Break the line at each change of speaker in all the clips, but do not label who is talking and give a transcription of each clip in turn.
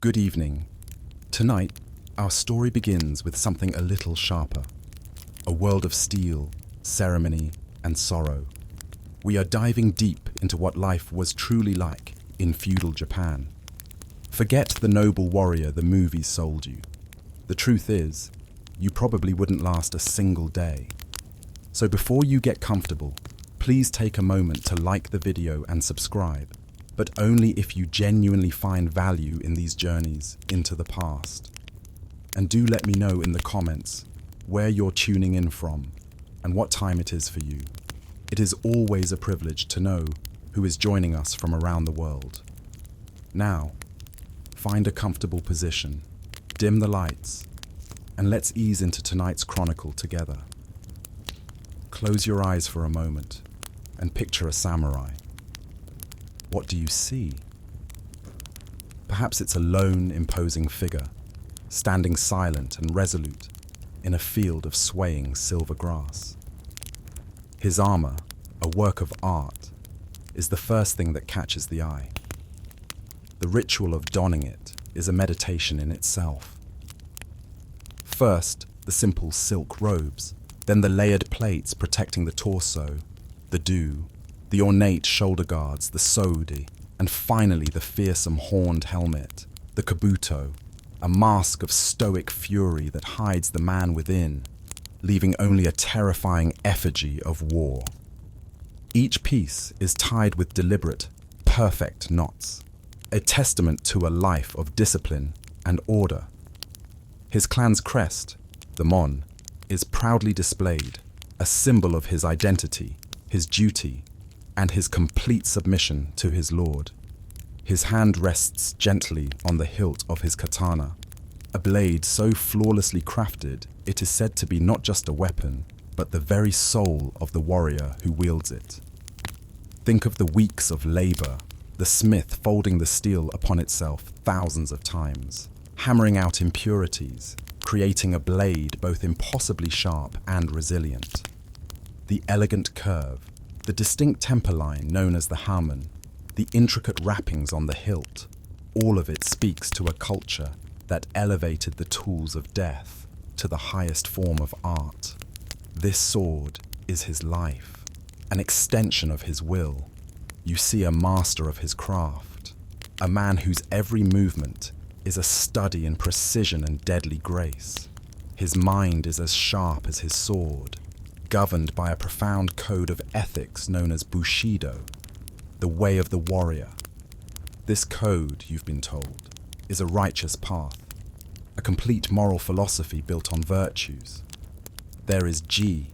Good evening. Tonight, our story begins with something a little sharper. A world of steel, ceremony, and sorrow. We are diving deep into what life was truly like in feudal Japan. Forget the noble warrior the movies sold you. The truth is, you probably wouldn't last a single day. So before you get comfortable, please take a moment to like the video and subscribe, but only if you genuinely find value in these journeys into the past. And do let me know in the comments where you're tuning in from and what time it is for you. It is always a privilege to know who is joining us from around the world. Now, find a comfortable position, dim the lights, and let's ease into tonight's chronicle together. Close your eyes for a moment and picture a samurai. What do you see? Perhaps it's a lone, imposing figure, standing silent and resolute in a field of swaying silver grass. His armor, a work of art, is the first thing that catches the eye. The ritual of donning it is a meditation in itself. First, the simple silk robes, then the layered plates protecting the torso, the do, the ornate shoulder guards, the sodi, and finally the fearsome horned helmet, the kabuto, a mask of stoic fury that hides the man within, leaving only a terrifying effigy of war. Each piece is tied with deliberate, perfect knots, a testament to a life of discipline and order. His clan's crest, the mon, is proudly displayed, a symbol of his identity, his duty, and his complete submission to his lord. His hand rests gently on the hilt of his katana, a blade so flawlessly crafted it is said to be not just a weapon, but the very soul of the warrior who wields it. Think of the weeks of labor, the smith folding the steel upon itself thousands of times, hammering out impurities, creating a blade both impossibly sharp and resilient. The elegant curve, the distinct temper line known as the hamen, the intricate wrappings on the hilt, all of it speaks to a culture that elevated the tools of death to the highest form of art. This sword is his life, an extension of his will. You see a master of his craft, a man whose every movement is a study in precision and deadly grace. His mind is as sharp as his sword, governed by a profound code of ethics known as Bushido, the way of the warrior. This code, you've been told, is a righteous path, a complete moral philosophy built on virtues. There is Ji,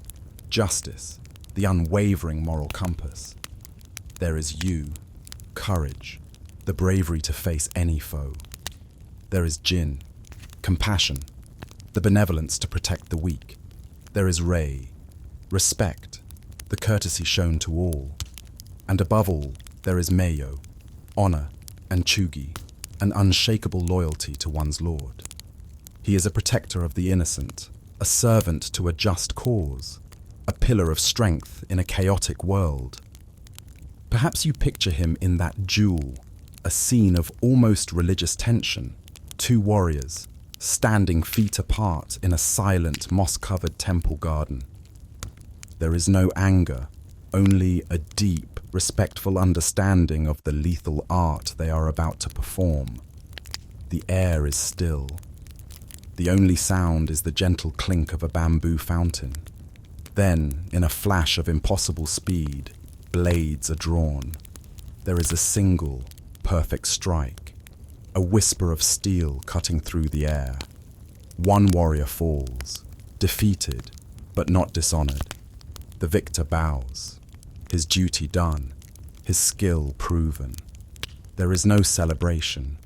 justice, the unwavering moral compass. There is Yu, courage, the bravery to face any foe. There is Jin, compassion, the benevolence to protect the weak. There is Rei, respect, the courtesy shown to all. And above all, there is Meiyo, honor, and Chugi, an unshakable loyalty to one's lord. He is a protector of the innocent, a servant to a just cause, a pillar of strength in a chaotic world. Perhaps you picture him in that duel, a scene of almost religious tension, two warriors, standing feet apart in a silent, moss-covered temple garden. There is no anger, only a deep, respectful understanding of the lethal art they are about to perform. The air is still. The only sound is the gentle clink of a bamboo fountain. Then, in a flash of impossible speed, blades are drawn. There is a single, perfect strike, a whisper of steel cutting through the air. One warrior falls, defeated, but not dishonored. The victor bows, his duty done, his skill proven. There is no celebration,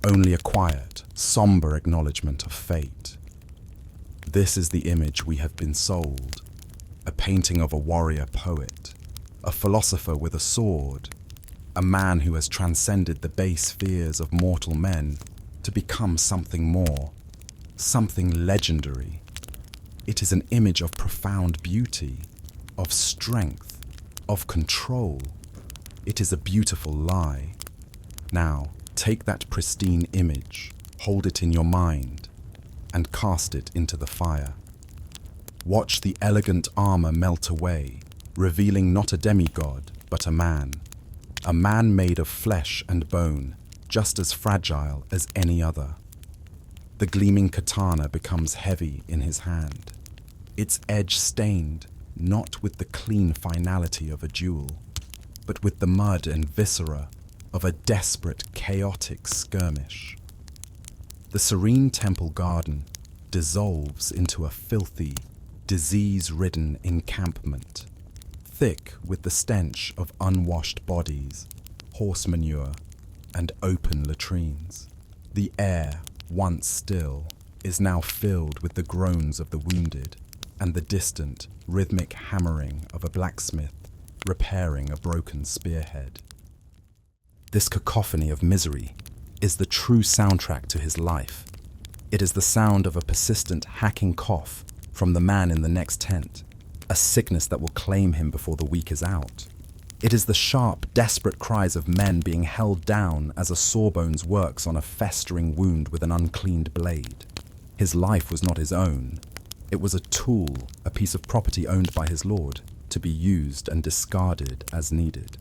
only a quiet, somber acknowledgement of fate. This is the image we have been sold, a painting of a warrior poet, a philosopher with a sword, a man who has transcended the base fears of mortal men to become something more, something legendary. It is an image of profound beauty, of strength, of control. It is a beautiful lie. Now, Take that pristine image, hold it in your mind, and cast it into the fire. Watch the elegant armor melt away, revealing not a demigod, but a man made of flesh and bone, just as fragile as any other. The gleaming katana becomes heavy in his hand, its edge stained not with the clean finality of a jewel, but with the mud and viscera of a desperate, chaotic skirmish. The serene temple garden dissolves into a filthy, disease-ridden encampment, thick with the stench of unwashed bodies, horse manure, and open latrines. The air, once still, is now filled with the groans of the wounded and the distant, rhythmic hammering of a blacksmith repairing a broken spearhead. This cacophony of misery is the true soundtrack to his life. It is the sound of a persistent hacking cough from the man in the next tent, a sickness that will claim him before the week is out. It is the sharp, desperate cries of men being held down as a sawbones works on a festering wound with an uncleaned blade. His life was not his own. It was a tool, a piece of property owned by his lord, to be used and discarded as needed.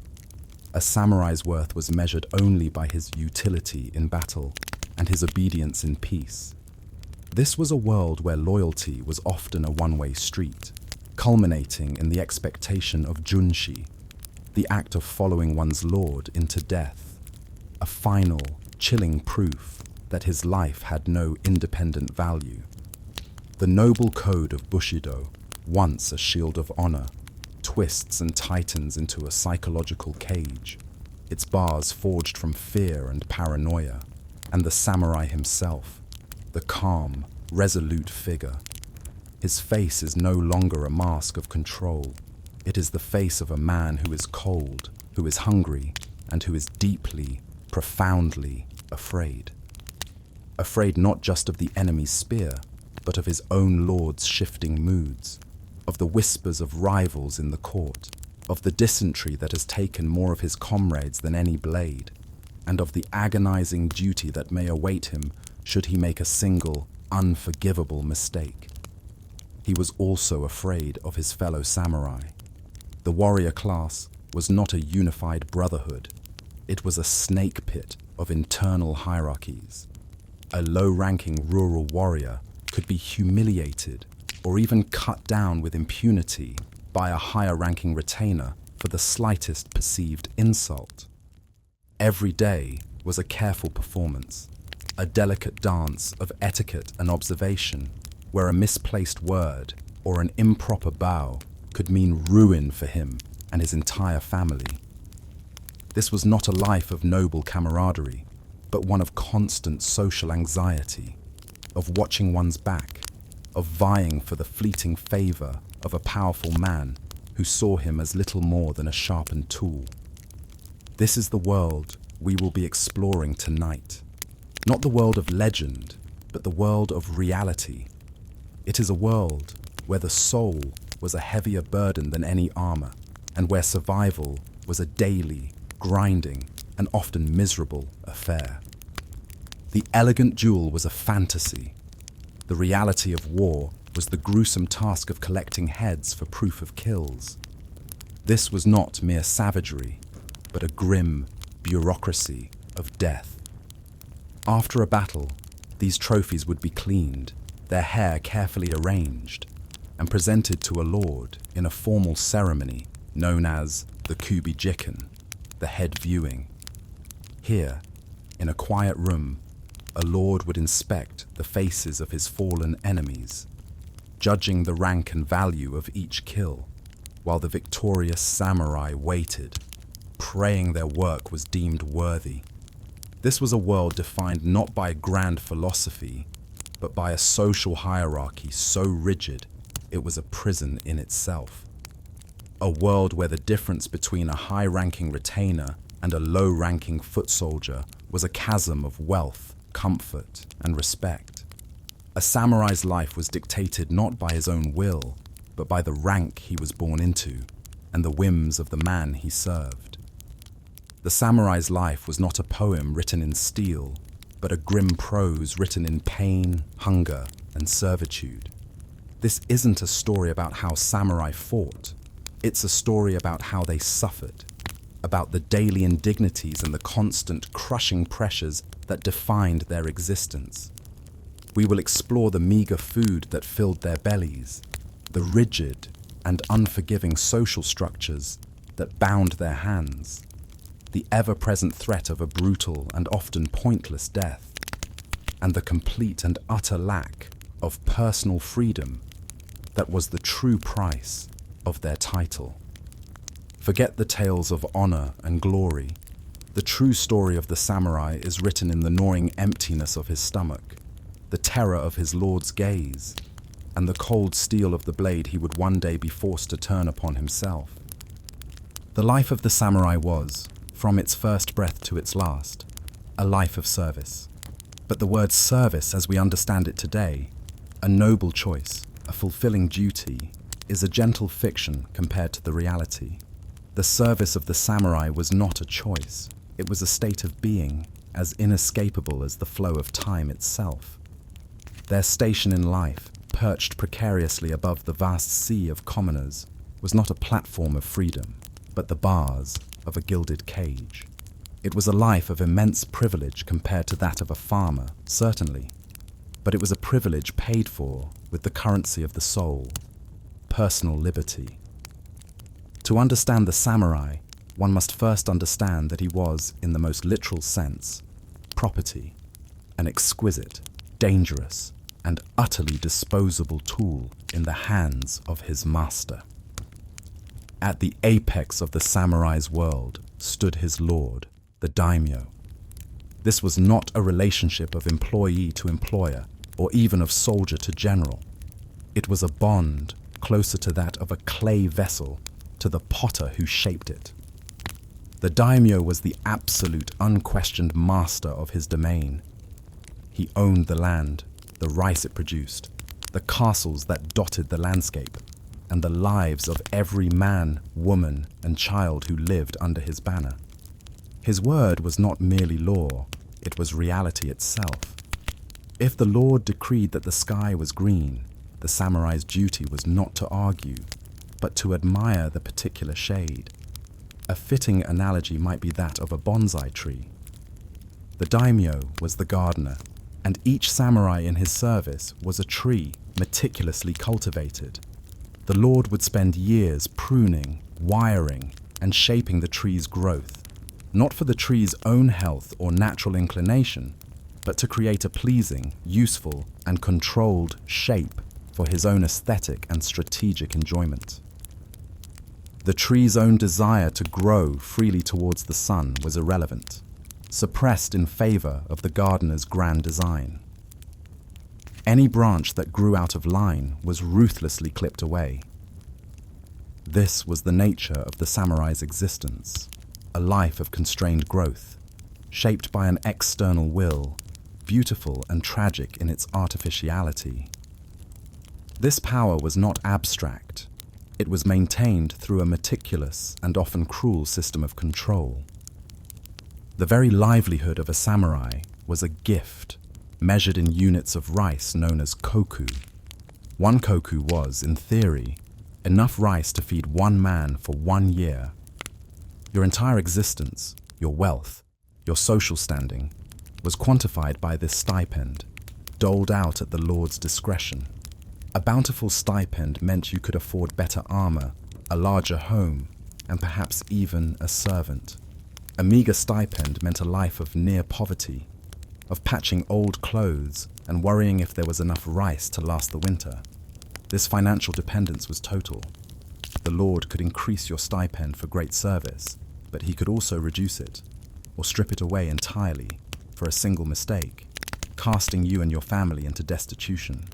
A samurai's worth was measured only by his utility in battle and his obedience in peace. This was a world where loyalty was often a one-way street, culminating in the expectation of junshi, the act of following one's lord into death, a final, chilling proof that his life had no independent value. The noble code of Bushido, once a shield of honor, twists and tightens into a psychological cage, its bars forged from fear and paranoia, and the samurai himself, the calm, resolute figure. His face is no longer a mask of control. It is the face of a man who is cold, who is hungry, and who is deeply, profoundly afraid. Afraid not just of the enemy's spear, but of his own lord's shifting moods, of the whispers of rivals in the court, of the dysentery that has taken more of his comrades than any blade, and of the agonizing duty that may await him should he make a single, unforgivable mistake. He was also afraid of his fellow samurai. The warrior class was not a unified brotherhood. It was a snake pit of internal hierarchies. A low-ranking rural warrior could be humiliated or even cut down with impunity by a higher-ranking retainer for the slightest perceived insult. Every day was a careful performance, a delicate dance of etiquette and observation, where a misplaced word or an improper bow could mean ruin for him and his entire family. This was not a life of noble camaraderie, but one of constant social anxiety, of watching one's back, of vying for the fleeting favor of a powerful man who saw him as little more than a sharpened tool. This is the world we will be exploring tonight. Not the world of legend, but the world of reality. It is a world where the soul was a heavier burden than any armor, and where survival was a daily, grinding, and often miserable affair. The elegant jewel was a fantasy. The reality of war was the gruesome task of collecting heads for proof of kills. This was not mere savagery, but a grim bureaucracy of death. After a battle, these trophies would be cleaned, their hair carefully arranged, and presented to a lord in a formal ceremony known as the kubi-jiken, the head viewing. Here, in a quiet room, a lord would inspect the faces of his fallen enemies, judging the rank and value of each kill, while the victorious samurai waited, praying their work was deemed worthy. This was a world defined not by grand philosophy, but by a social hierarchy so rigid it was a prison in itself. A world where the difference between a high-ranking retainer and a low-ranking foot soldier was a chasm of wealth, comfort, and respect. A samurai's life was dictated not by his own will, but by the rank he was born into and the whims of the man he served. The samurai's life was not a poem written in steel, but a grim prose written in pain, hunger, and servitude. This isn't a story about how samurai fought. It's a story about how they suffered, about the daily indignities and the constant crushing pressures that defined their existence. We will explore the meager food that filled their bellies, the rigid and unforgiving social structures that bound their hands, the ever-present threat of a brutal and often pointless death, and the complete and utter lack of personal freedom that was the true price of their title. Forget the tales of honor and glory. The true story of the samurai is written in the gnawing emptiness of his stomach, the terror of his lord's gaze, and the cold steel of the blade he would one day be forced to turn upon himself. The life of the samurai was, from its first breath to its last, a life of service. But the word service, as we understand it today, a noble choice, a fulfilling duty, is a gentle fiction compared to the reality. The service of the samurai was not a choice. It was a state of being, as inescapable as the flow of time itself. Their station in life, perched precariously above the vast sea of commoners, was not a platform of freedom, but the bars of a gilded cage. It was a life of immense privilege compared to that of a farmer, certainly, but it was a privilege paid for with the currency of the soul, personal liberty. To understand the samurai, one must first understand that he was, in the most literal sense, property, an exquisite, dangerous, and utterly disposable tool in the hands of his master. At the apex of the samurai's world stood his lord, the daimyo. This was not a relationship of employee to employer, or even of soldier to general. It was a bond closer to that of a clay vessel to the potter who shaped it. The daimyo was the absolute, unquestioned master of his domain. He owned the land, the rice it produced, the castles that dotted the landscape, and the lives of every man, woman, and child who lived under his banner. His word was not merely law, it was reality itself. If the Lord decreed that the sky was green, the samurai's duty was not to argue, but to admire the particular shade. A fitting analogy might be that of a bonsai tree. The daimyo was the gardener, and each samurai in his service was a tree meticulously cultivated. The Lord would spend years pruning, wiring, and shaping the tree's growth, not for the tree's own health or natural inclination, but to create a pleasing, useful, and controlled shape for his own aesthetic and strategic enjoyment. The tree's own desire to grow freely towards the sun was irrelevant, suppressed in favor of the gardener's grand design. Any branch that grew out of line was ruthlessly clipped away. This was the nature of the samurai's existence, a life of constrained growth, shaped by an external will, beautiful and tragic in its artificiality. This power was not abstract. It was maintained through a meticulous and often cruel system of control. The very livelihood of a samurai was a gift, measured in units of rice known as koku. One koku was, in theory, enough rice to feed one man for 1 year. Your entire existence, your wealth, your social standing, was quantified by this stipend, doled out at the Lord's discretion. A bountiful stipend meant you could afford better armor, a larger home, and perhaps even a servant. A meager stipend meant a life of near poverty, of patching old clothes and worrying if there was enough rice to last the winter. This financial dependence was total. The Lord could increase your stipend for great service, but he could also reduce it, or strip it away entirely for a single mistake, casting you and your family into destitution.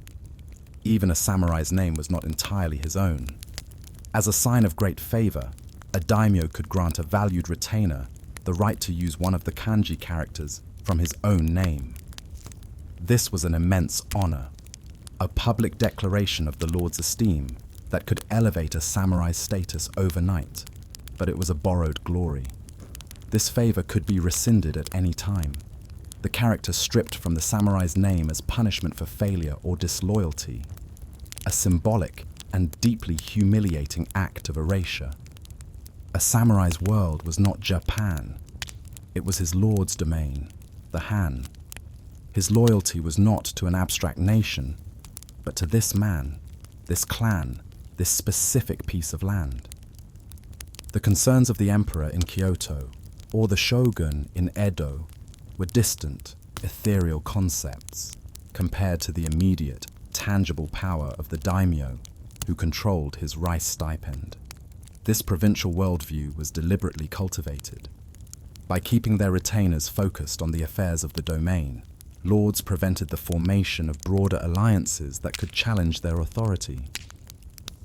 Even a samurai's name was not entirely his own. As a sign of great favor, a daimyo could grant a valued retainer the right to use one of the kanji characters from his own name. This was an immense honor, a public declaration of the Lord's esteem that could elevate a samurai's status overnight, but it was a borrowed glory. This favor could be rescinded at any time. The character stripped from the samurai's name as punishment for failure or disloyalty, a symbolic and deeply humiliating act of erasure. A samurai's world was not Japan. It was his lord's domain, the Han. His loyalty was not to an abstract nation, but to this man, this clan, this specific piece of land. The concerns of the emperor in Kyoto or the shogun in Edo were distant, ethereal concepts compared to the immediate, tangible power of the daimyo who controlled his rice stipend. This provincial worldview was deliberately cultivated. By keeping their retainers focused on the affairs of the domain, lords prevented the formation of broader alliances that could challenge their authority.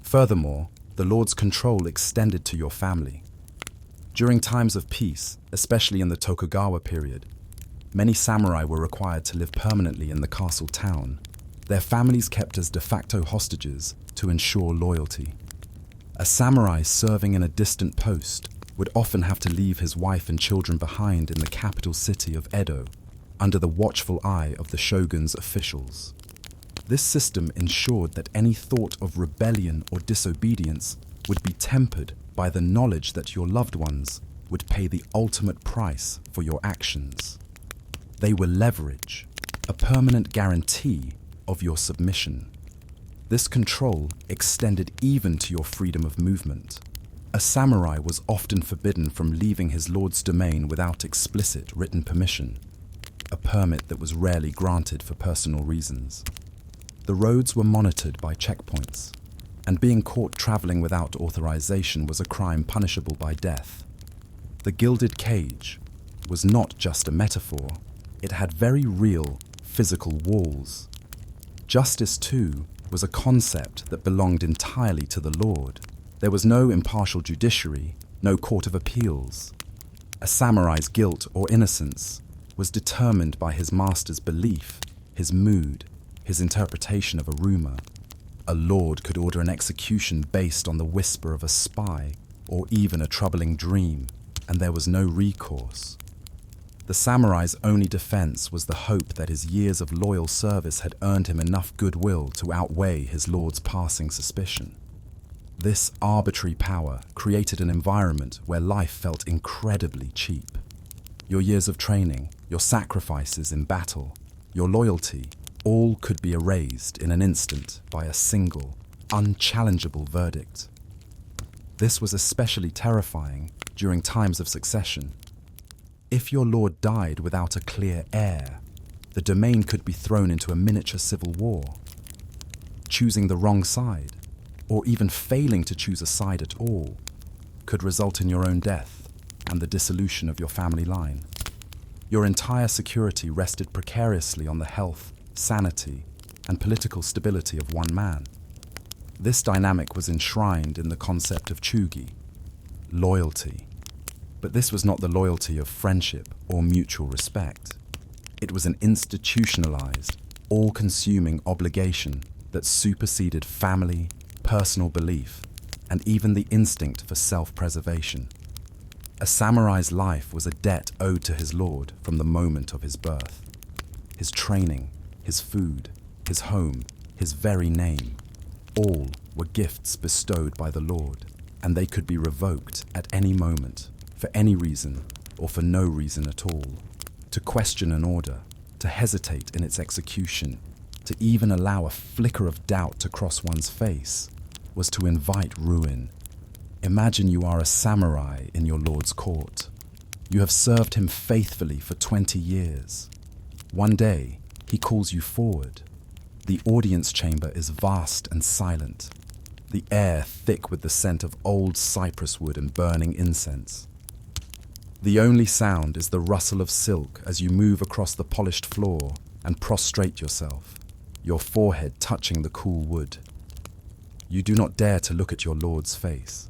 Furthermore, the lord's control extended to your family. During times of peace, especially in the Tokugawa period, many samurai were required to live permanently in the castle town, their families kept as de facto hostages to ensure loyalty. A samurai serving in a distant post would often have to leave his wife and children behind in the capital city of Edo, under the watchful eye of the shogun's officials. This system ensured that any thought of rebellion or disobedience would be tempered by the knowledge that your loved ones would pay the ultimate price for your actions. They were leverage, a permanent guarantee of your submission. This control extended even to your freedom of movement. A samurai was often forbidden from leaving his lord's domain without explicit written permission, a permit that was rarely granted for personal reasons. The roads were monitored by checkpoints, and being caught traveling without authorization was a crime punishable by death. The gilded cage was not just a metaphor, it had very real, physical walls. Justice, too, was a concept that belonged entirely to the lord. There was no impartial judiciary, no court of appeals. A samurai's guilt or innocence was determined by his master's belief, his mood, his interpretation of a rumor. A lord could order an execution based on the whisper of a spy or even a troubling dream, and there was no recourse. The samurai's only defense was the hope that his years of loyal service had earned him enough goodwill to outweigh his lord's passing suspicion. This arbitrary power created an environment where life felt incredibly cheap. Your years of training, your sacrifices in battle, your loyalty, all could be erased in an instant by a single, unchallengeable verdict. This was especially terrifying during times of succession. If your lord died without a clear heir, the domain could be thrown into a miniature civil war. Choosing the wrong side, or even failing to choose a side at all, could result in your own death and the dissolution of your family line. Your entire security rested precariously on the health, sanity, and political stability of one man. This dynamic was enshrined in the concept of chugi, loyalty. But this was not the loyalty of friendship or mutual respect. It was an institutionalized, all-consuming obligation that superseded family, personal belief, and even the instinct for self-preservation. A samurai's life was a debt owed to his lord from the moment of his birth. His training, his food, his home, his very name, all were gifts bestowed by the lord, and they could be revoked at any moment, for any reason or for no reason at all. To question an order, to hesitate in its execution, to even allow a flicker of doubt to cross one's face, was to invite ruin. Imagine you are a samurai in your lord's court. You have served him faithfully for 20 years. One day, he calls you forward. The audience chamber is vast and silent, the air thick with the scent of old cypress wood and burning incense. The only sound is the rustle of silk as you move across the polished floor and prostrate yourself, your forehead touching the cool wood. You do not dare to look at your lord's face.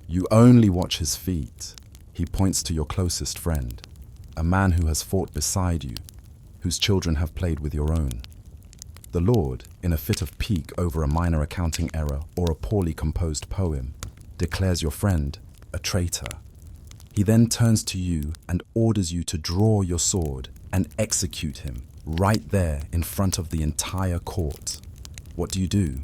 You only watch his feet. He points to your closest friend, a man who has fought beside you, whose children have played with your own. The lord, in a fit of pique over a minor accounting error or a poorly composed poem, declares your friend a traitor. He then turns to you and orders you to draw your sword and execute him right there in front of the entire court. What do?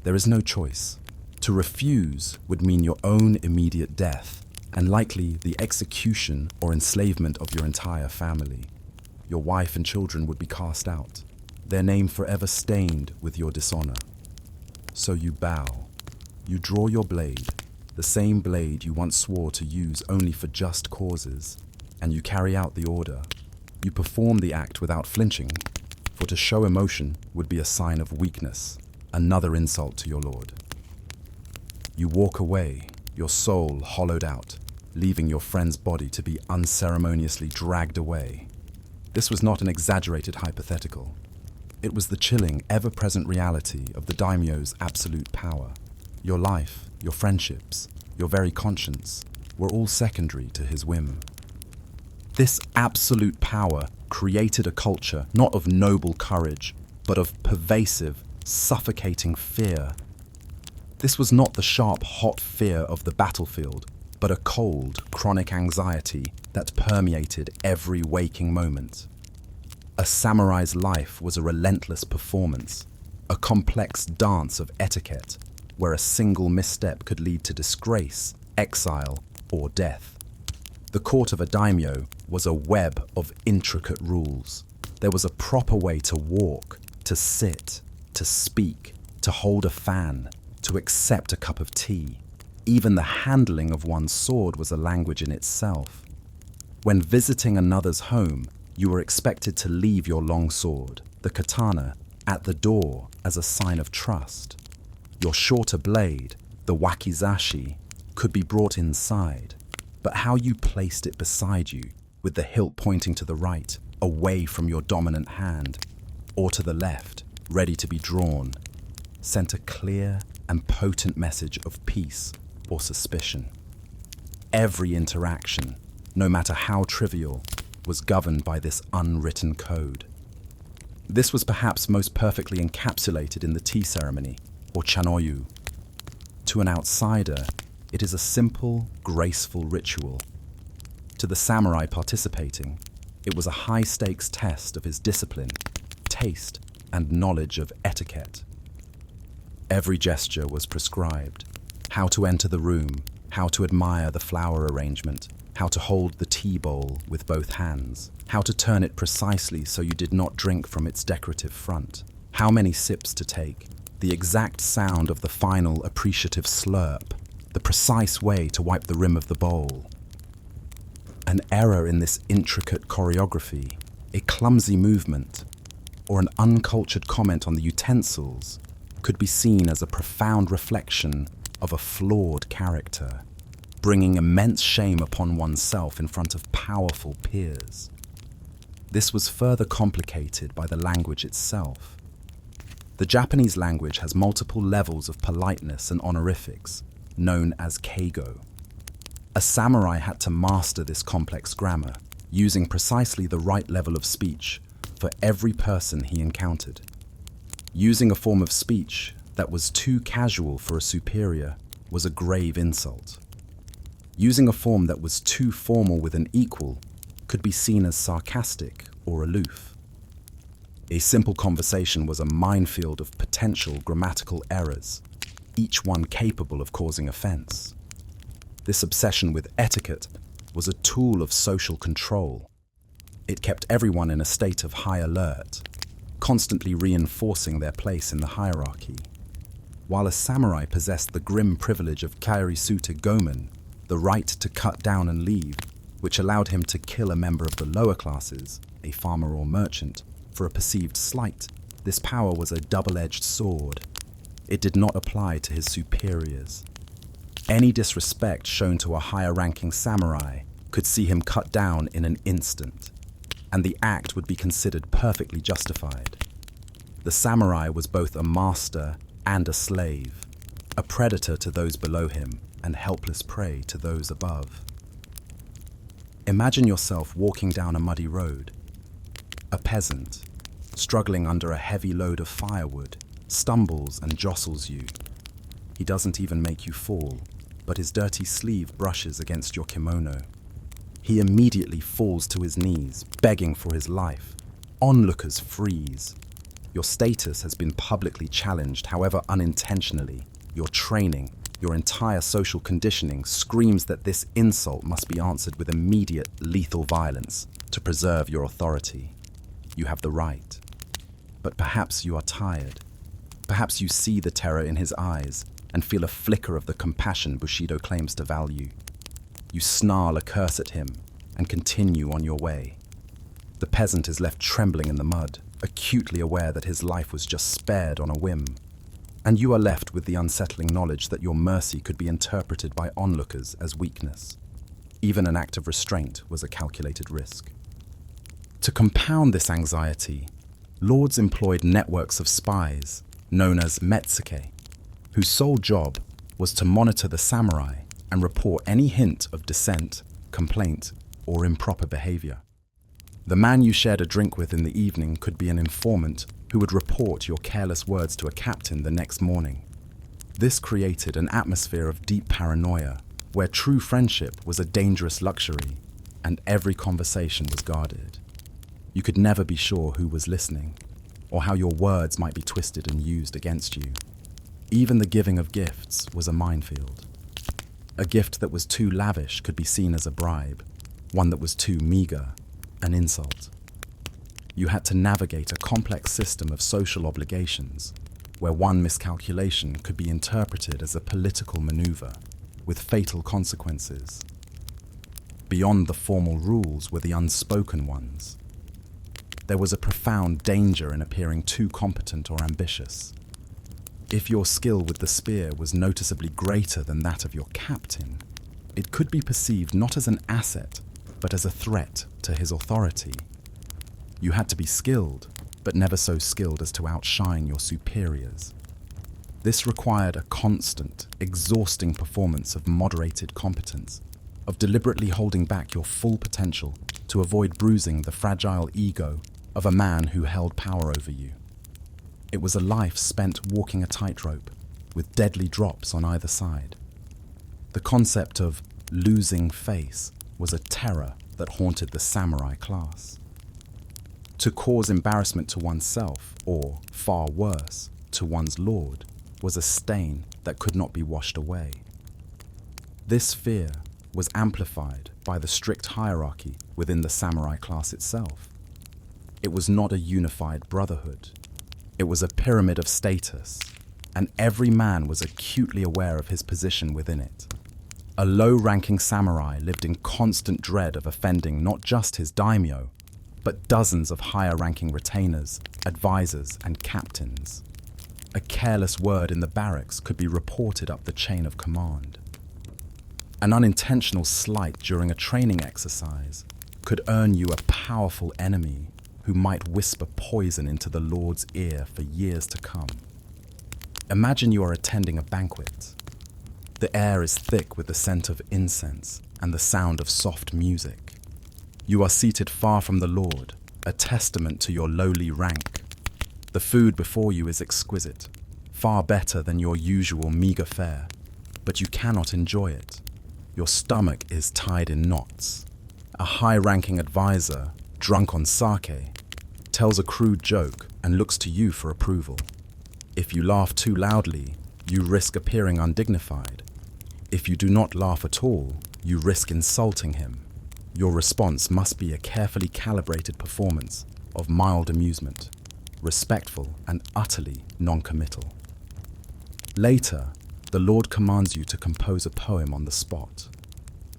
There is no choice. To refuse would mean your own immediate death and likely the execution or enslavement of your entire family. Your wife and children would be cast out, their name forever stained with your dishonor. So you bow. You draw your blade, the same blade you once swore to use only for just causes, and you carry out the order. You perform the act without flinching, for to show emotion would be a sign of weakness, another insult to your lord. You walk away, your soul hollowed out, leaving your friend's body to be unceremoniously dragged away. This was not an exaggerated hypothetical. It was the chilling, ever-present reality of the daimyo's absolute power. Your life, your friendships, your very conscience were all secondary to his whim. This absolute power created a culture not of noble courage, but of pervasive, suffocating fear. This was not the sharp, hot fear of the battlefield, but a cold, chronic anxiety that permeated every waking moment. A samurai's life was a relentless performance, a complex dance of etiquette, where a single misstep could lead to disgrace, exile, or death. The court of a daimyo was a web of intricate rules. There was a proper way to walk, to sit, to speak, to hold a fan, to accept a cup of tea. Even the handling of one's sword was a language in itself. When visiting another's home, you were expected to leave your long sword, the katana, at the door as a sign of trust. Your shorter blade, the wakizashi, could be brought inside, but how you placed it beside you, with the hilt pointing to the right, away from your dominant hand, or to the left, ready to be drawn, sent a clear and potent message of peace or suspicion. Every interaction, no matter how trivial, was governed by this unwritten code. This was perhaps most perfectly encapsulated in the tea ceremony, or chanoyu. To an outsider, it is a simple, graceful ritual. To the samurai participating, it was a high-stakes test of his discipline, taste, and knowledge of etiquette. Every gesture was prescribed: how to enter the room, how to admire the flower arrangement, how to hold the tea bowl with both hands, how to turn it precisely so you did not drink from its decorative front, how many sips to take, the exact sound of the final appreciative slurp, the precise way to wipe the rim of the bowl. An error in this intricate choreography, a clumsy movement, or an uncultured comment on the utensils could be seen as a profound reflection of a flawed character, bringing immense shame upon oneself in front of powerful peers. This was further complicated by the language itself. The Japanese language has multiple levels of politeness and honorifics, known as keigo. A samurai had to master this complex grammar, using precisely the right level of speech for every person he encountered. Using a form of speech that was too casual for a superior was a grave insult. Using a form that was too formal with an equal could be seen as sarcastic or aloof. A simple conversation was a minefield of potential grammatical errors, each one capable of causing offense. This obsession with etiquette was a tool of social control. It kept everyone in a state of high alert, constantly reinforcing their place in the hierarchy. While a samurai possessed the grim privilege of kairisuta gomen, the right to cut down and leave, which allowed him to kill a member of the lower classes, a farmer or merchant, for a perceived slight, this power was a double-edged sword. It did not apply to his superiors. Any disrespect shown to a higher-ranking samurai could see him cut down in an instant, and the act would be considered perfectly justified. The samurai was both a master and a slave, a predator to those below him and helpless prey to those above. Imagine yourself walking down a muddy road. A peasant, struggling under a heavy load of firewood, stumbles and jostles you. He doesn't even make you fall, but his dirty sleeve brushes against your kimono. He immediately falls to his knees, begging for his life. Onlookers freeze. Your status has been publicly challenged, however unintentionally. Your training, your entire social conditioning screams that this insult must be answered with immediate, lethal violence to preserve your authority. You have the right. But perhaps you are tired. Perhaps you see the terror in his eyes and feel a flicker of the compassion Bushido claims to value. You snarl a curse at him and continue on your way. The peasant is left trembling in the mud, acutely aware that his life was just spared on a whim. And you are left with the unsettling knowledge that your mercy could be interpreted by onlookers as weakness. Even an act of restraint was a calculated risk. To compound this anxiety, lords employed networks of spies, known as metsuke, whose sole job was to monitor the samurai and report any hint of dissent, complaint, or improper behavior. The man you shared a drink with in the evening could be an informant who would report your careless words to a captain the next morning. This created an atmosphere of deep paranoia, where true friendship was a dangerous luxury, and every conversation was guarded. You could never be sure who was listening, or how your words might be twisted and used against you. Even the giving of gifts was a minefield. A gift that was too lavish could be seen as a bribe, one that was too meager, an insult. You had to navigate a complex system of social obligations, where one miscalculation could be interpreted as a political maneuver, with fatal consequences. Beyond the formal rules were the unspoken ones. There was a profound danger in appearing too competent or ambitious. If your skill with the spear was noticeably greater than that of your captain, it could be perceived not as an asset, but as a threat to his authority. You had to be skilled, but never so skilled as to outshine your superiors. This required a constant, exhausting performance of moderated competence, of deliberately holding back your full potential to avoid bruising the fragile ego of a man who held power over you. It was a life spent walking a tightrope, with deadly drops on either side. The concept of losing face was a terror that haunted the samurai class. To cause embarrassment to oneself, or, far worse, to one's lord, was a stain that could not be washed away. This fear was amplified by the strict hierarchy within the samurai class itself. It was not a unified brotherhood. It was a pyramid of status, and every man was acutely aware of his position within it. A low-ranking samurai lived in constant dread of offending not just his daimyo, but dozens of higher-ranking retainers, advisors, and captains. A careless word in the barracks could be reported up the chain of command. An unintentional slight during a training exercise could earn you a powerful enemy who might whisper poison into the Lord's ear for years to come. Imagine you are attending a banquet. The air is thick with the scent of incense and the sound of soft music. You are seated far from the Lord, a testament to your lowly rank. The food before you is exquisite, far better than your usual meager fare, but you cannot enjoy it. Your stomach is tied in knots. A high-ranking advisor, drunk on sake, tells a crude joke and looks to you for approval. If you laugh too loudly, you risk appearing undignified. If you do not laugh at all, you risk insulting him. Your response must be a carefully calibrated performance of mild amusement, respectful and utterly non-committal. Later, the Lord commands you to compose a poem on the spot.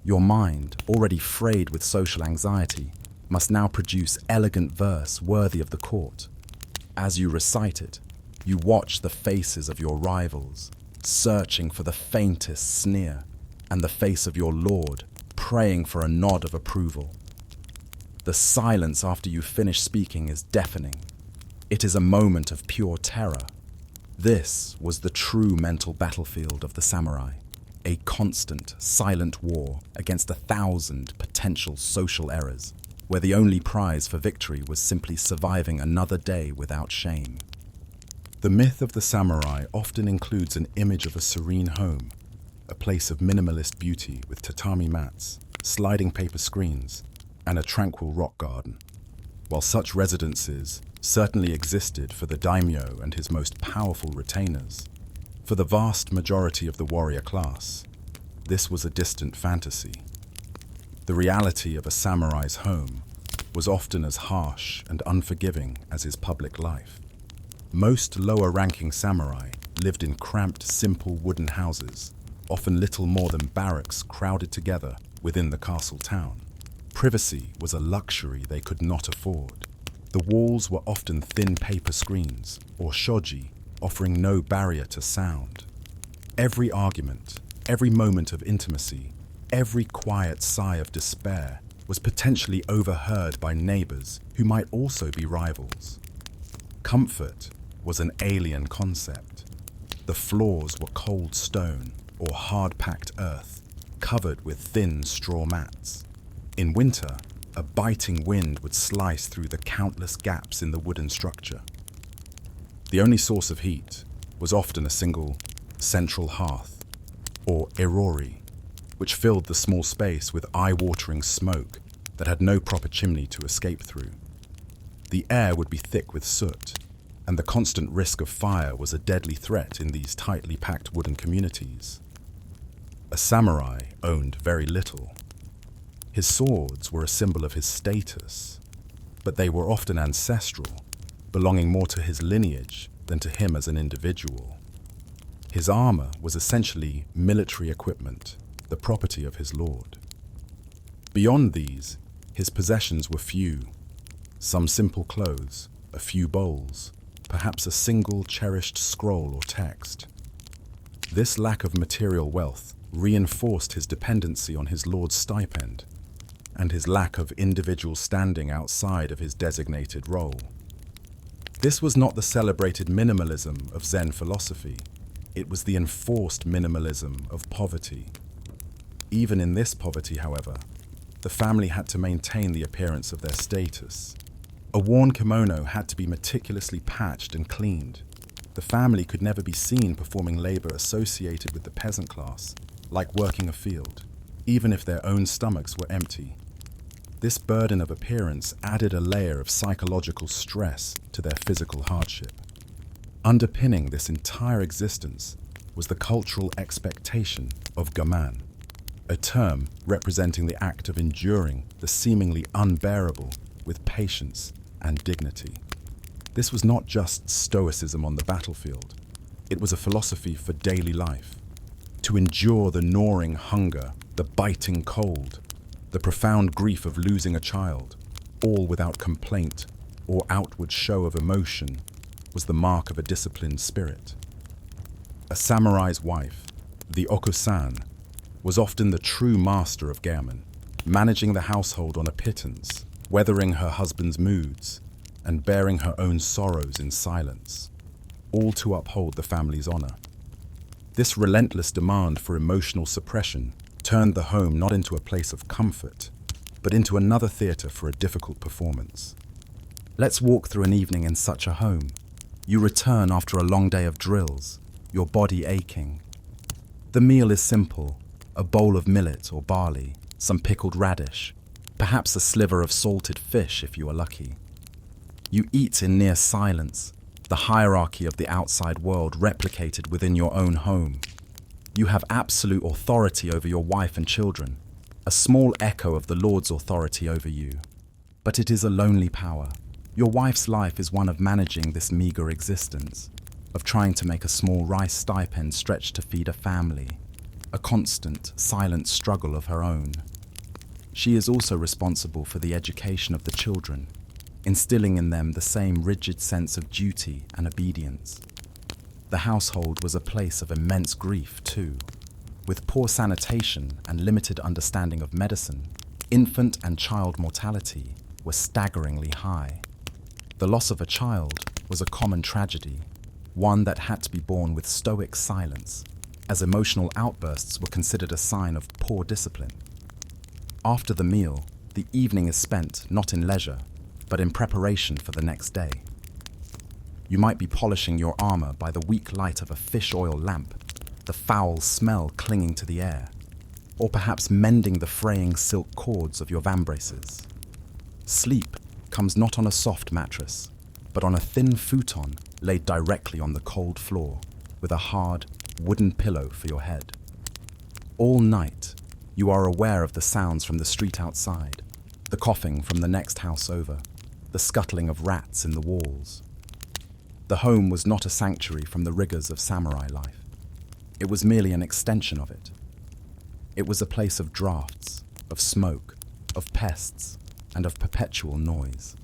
Your mind, already frayed with social anxiety, must now produce elegant verse worthy of the court. As you recite it, you watch the faces of your rivals, searching for the faintest sneer, and the face of your lord, praying for a nod of approval. The silence after you finish speaking is deafening. It is a moment of pure terror. This was the true mental battlefield of the samurai, a constant, silent war against 1,000 potential social errors, where the only prize for victory was simply surviving another day without shame. The myth of the samurai often includes an image of a serene home, a place of minimalist beauty with tatami mats, sliding paper screens, and a tranquil rock garden. While such residences certainly existed for the daimyo and his most powerful retainers, for the vast majority of the warrior class, this was a distant fantasy. The reality of a samurai's home was often as harsh and unforgiving as his public life. Most lower-ranking samurai lived in cramped, simple wooden houses, often little more than barracks crowded together within the castle town. Privacy was a luxury they could not afford. The walls were often thin paper screens, or shoji, offering no barrier to sound. Every argument, every moment of intimacy, every quiet sigh of despair was potentially overheard by neighbors who might also be rivals. Comfort was an alien concept. The floors were cold stone or hard-packed earth, covered with thin straw mats. In winter, a biting wind would slice through the countless gaps in the wooden structure. The only source of heat was often a single central hearth, or irori, which filled the small space with eye-watering smoke that had no proper chimney to escape through. The air would be thick with soot, and the constant risk of fire was a deadly threat in these tightly packed wooden communities. A samurai owned very little. His swords were a symbol of his status, but they were often ancestral, belonging more to his lineage than to him as an individual. His armor was essentially military equipment, the property of his lord. Beyond these, his possessions were few. Some simple clothes, a few bowls, perhaps a single cherished scroll or text. This lack of material wealth reinforced his dependency on his lord's stipend and his lack of individual standing outside of his designated role. This was not the celebrated minimalism of Zen philosophy. It was the enforced minimalism of poverty. Even in this poverty, however, the family had to maintain the appearance of their status. A worn kimono had to be meticulously patched and cleaned. The family could never be seen performing labor associated with the peasant class, like working a field, even if their own stomachs were empty. This burden of appearance added a layer of psychological stress to their physical hardship. Underpinning this entire existence was the cultural expectation of gaman, a term representing the act of enduring the seemingly unbearable with patience and dignity. This was not just stoicism on the battlefield. It was a philosophy for daily life. To endure the gnawing hunger, the biting cold, the profound grief of losing a child, all without complaint or outward show of emotion, was the mark of a disciplined spirit. A samurai's wife, the okusan, was often the true master of gammon, managing the household on a pittance, weathering her husband's moods, and bearing her own sorrows in silence, all to uphold the family's honor. This relentless demand for emotional suppression turned the home not into a place of comfort, but into another theater for a difficult performance. Let's walk through an evening in such a home. You return after a long day of drills, your body aching. The meal is simple, a bowl of millet or barley, some pickled radish, perhaps a sliver of salted fish if you are lucky. You eat in near silence, the hierarchy of the outside world replicated within your own home. You have absolute authority over your wife and children, a small echo of the Lord's authority over you. But it is a lonely power. Your wife's life is one of managing this meager existence, of trying to make a small rice stipend stretch to feed a family, a constant, silent struggle of her own. She is also responsible for the education of the children, instilling in them the same rigid sense of duty and obedience. The household was a place of immense grief too. With poor sanitation and limited understanding of medicine, infant and child mortality was staggeringly high. The loss of a child was a common tragedy, one that had to be borne with stoic silence, as emotional outbursts were considered a sign of poor discipline. After the meal, the evening is spent not in leisure, but in preparation for the next day. You might be polishing your armor by the weak light of a fish oil lamp, the foul smell clinging to the air. or perhaps mending the fraying silk cords of your vambraces. Sleep comes not on a soft mattress, but on a thin futon laid directly on the cold floor, with a hard, wooden pillow for your head. All night, you are aware of the sounds from the street outside, the coughing from the next house over, the scuttling of rats in the walls. The home was not a sanctuary from the rigors of samurai life. It was merely an extension of it. It was a place of drafts, of smoke, of pests, and of perpetual noise.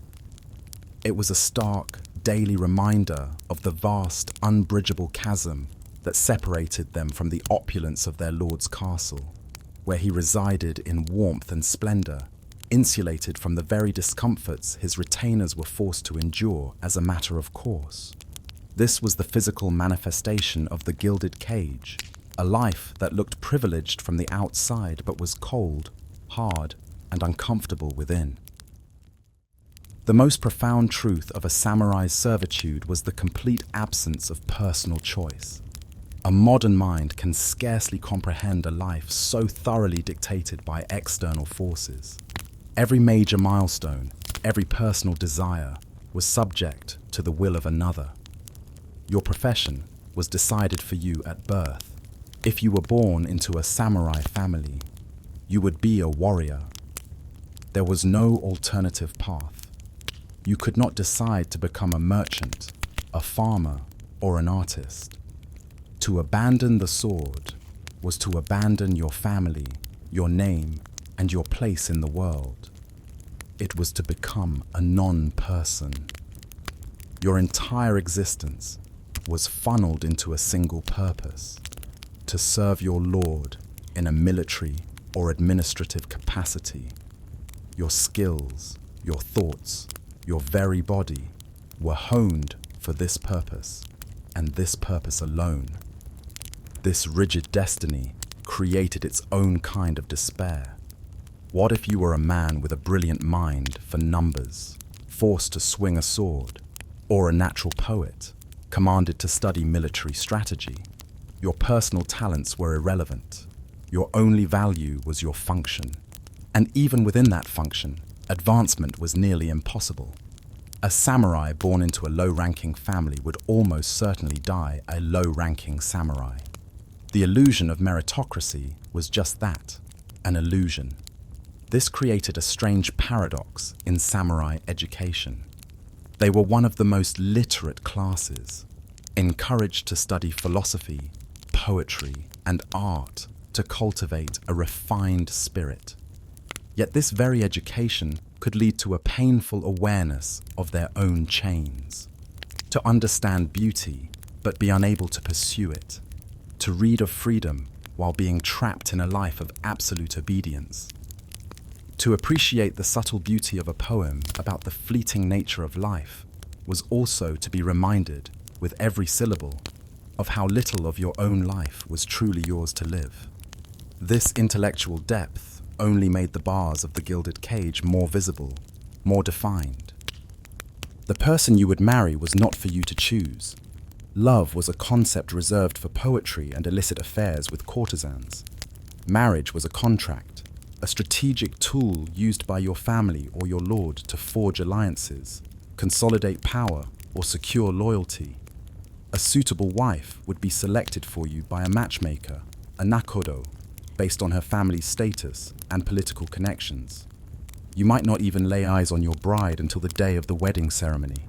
It was a stark, daily reminder of the vast, unbridgeable chasm that separated them from the opulence of their lord's castle, where he resided in warmth and splendor, insulated from the very discomforts his retainers were forced to endure as a matter of course. This was the physical manifestation of the gilded cage, a life that looked privileged from the outside but was cold, hard, and uncomfortable within. The most profound truth of a samurai's servitude was the complete absence of personal choice. A modern mind can scarcely comprehend a life so thoroughly dictated by external forces. Every major milestone, every personal desire, was subject to the will of another. Your profession was decided for you at birth. If you were born into a samurai family, you would be a warrior. There was no alternative path. You could not decide to become a merchant, a farmer, or an artist. To abandon the sword was to abandon your family, your name, and your place in the world. It was to become a non-person. Your entire existence was funneled into a single purpose: to serve your lord in a military or administrative capacity. Your skills, your thoughts, your very body were honed for this purpose, and this purpose alone. This rigid destiny created its own kind of despair. What if you were a man with a brilliant mind for numbers, forced to swing a sword, or a natural poet, commanded to study military strategy? Your personal talents were irrelevant. Your only value was your function. And even within that function, advancement was nearly impossible. A samurai born into a low-ranking family would almost certainly die a low-ranking samurai. The illusion of meritocracy was just that, an illusion. This created a strange paradox in samurai education. They were one of the most literate classes, encouraged to study philosophy, poetry, and art to cultivate a refined spirit. Yet this very education could lead to a painful awareness of their own chains. To understand beauty, but be unable to pursue it. To read of freedom while being trapped in a life of absolute obedience. To appreciate the subtle beauty of a poem about the fleeting nature of life was also to be reminded, with every syllable, of how little of your own life was truly yours to live. This intellectual depth only made the bars of the gilded cage more visible, more defined. The person you would marry was not for you to choose. Love was a concept reserved for poetry and illicit affairs with courtesans. Marriage was a contract, a strategic tool used by your family or your lord to forge alliances, consolidate power, or secure loyalty. A suitable wife would be selected for you by a matchmaker, a nakodo, based on her family's status and political connections. You might not even lay eyes on your bride until the day of the wedding ceremony.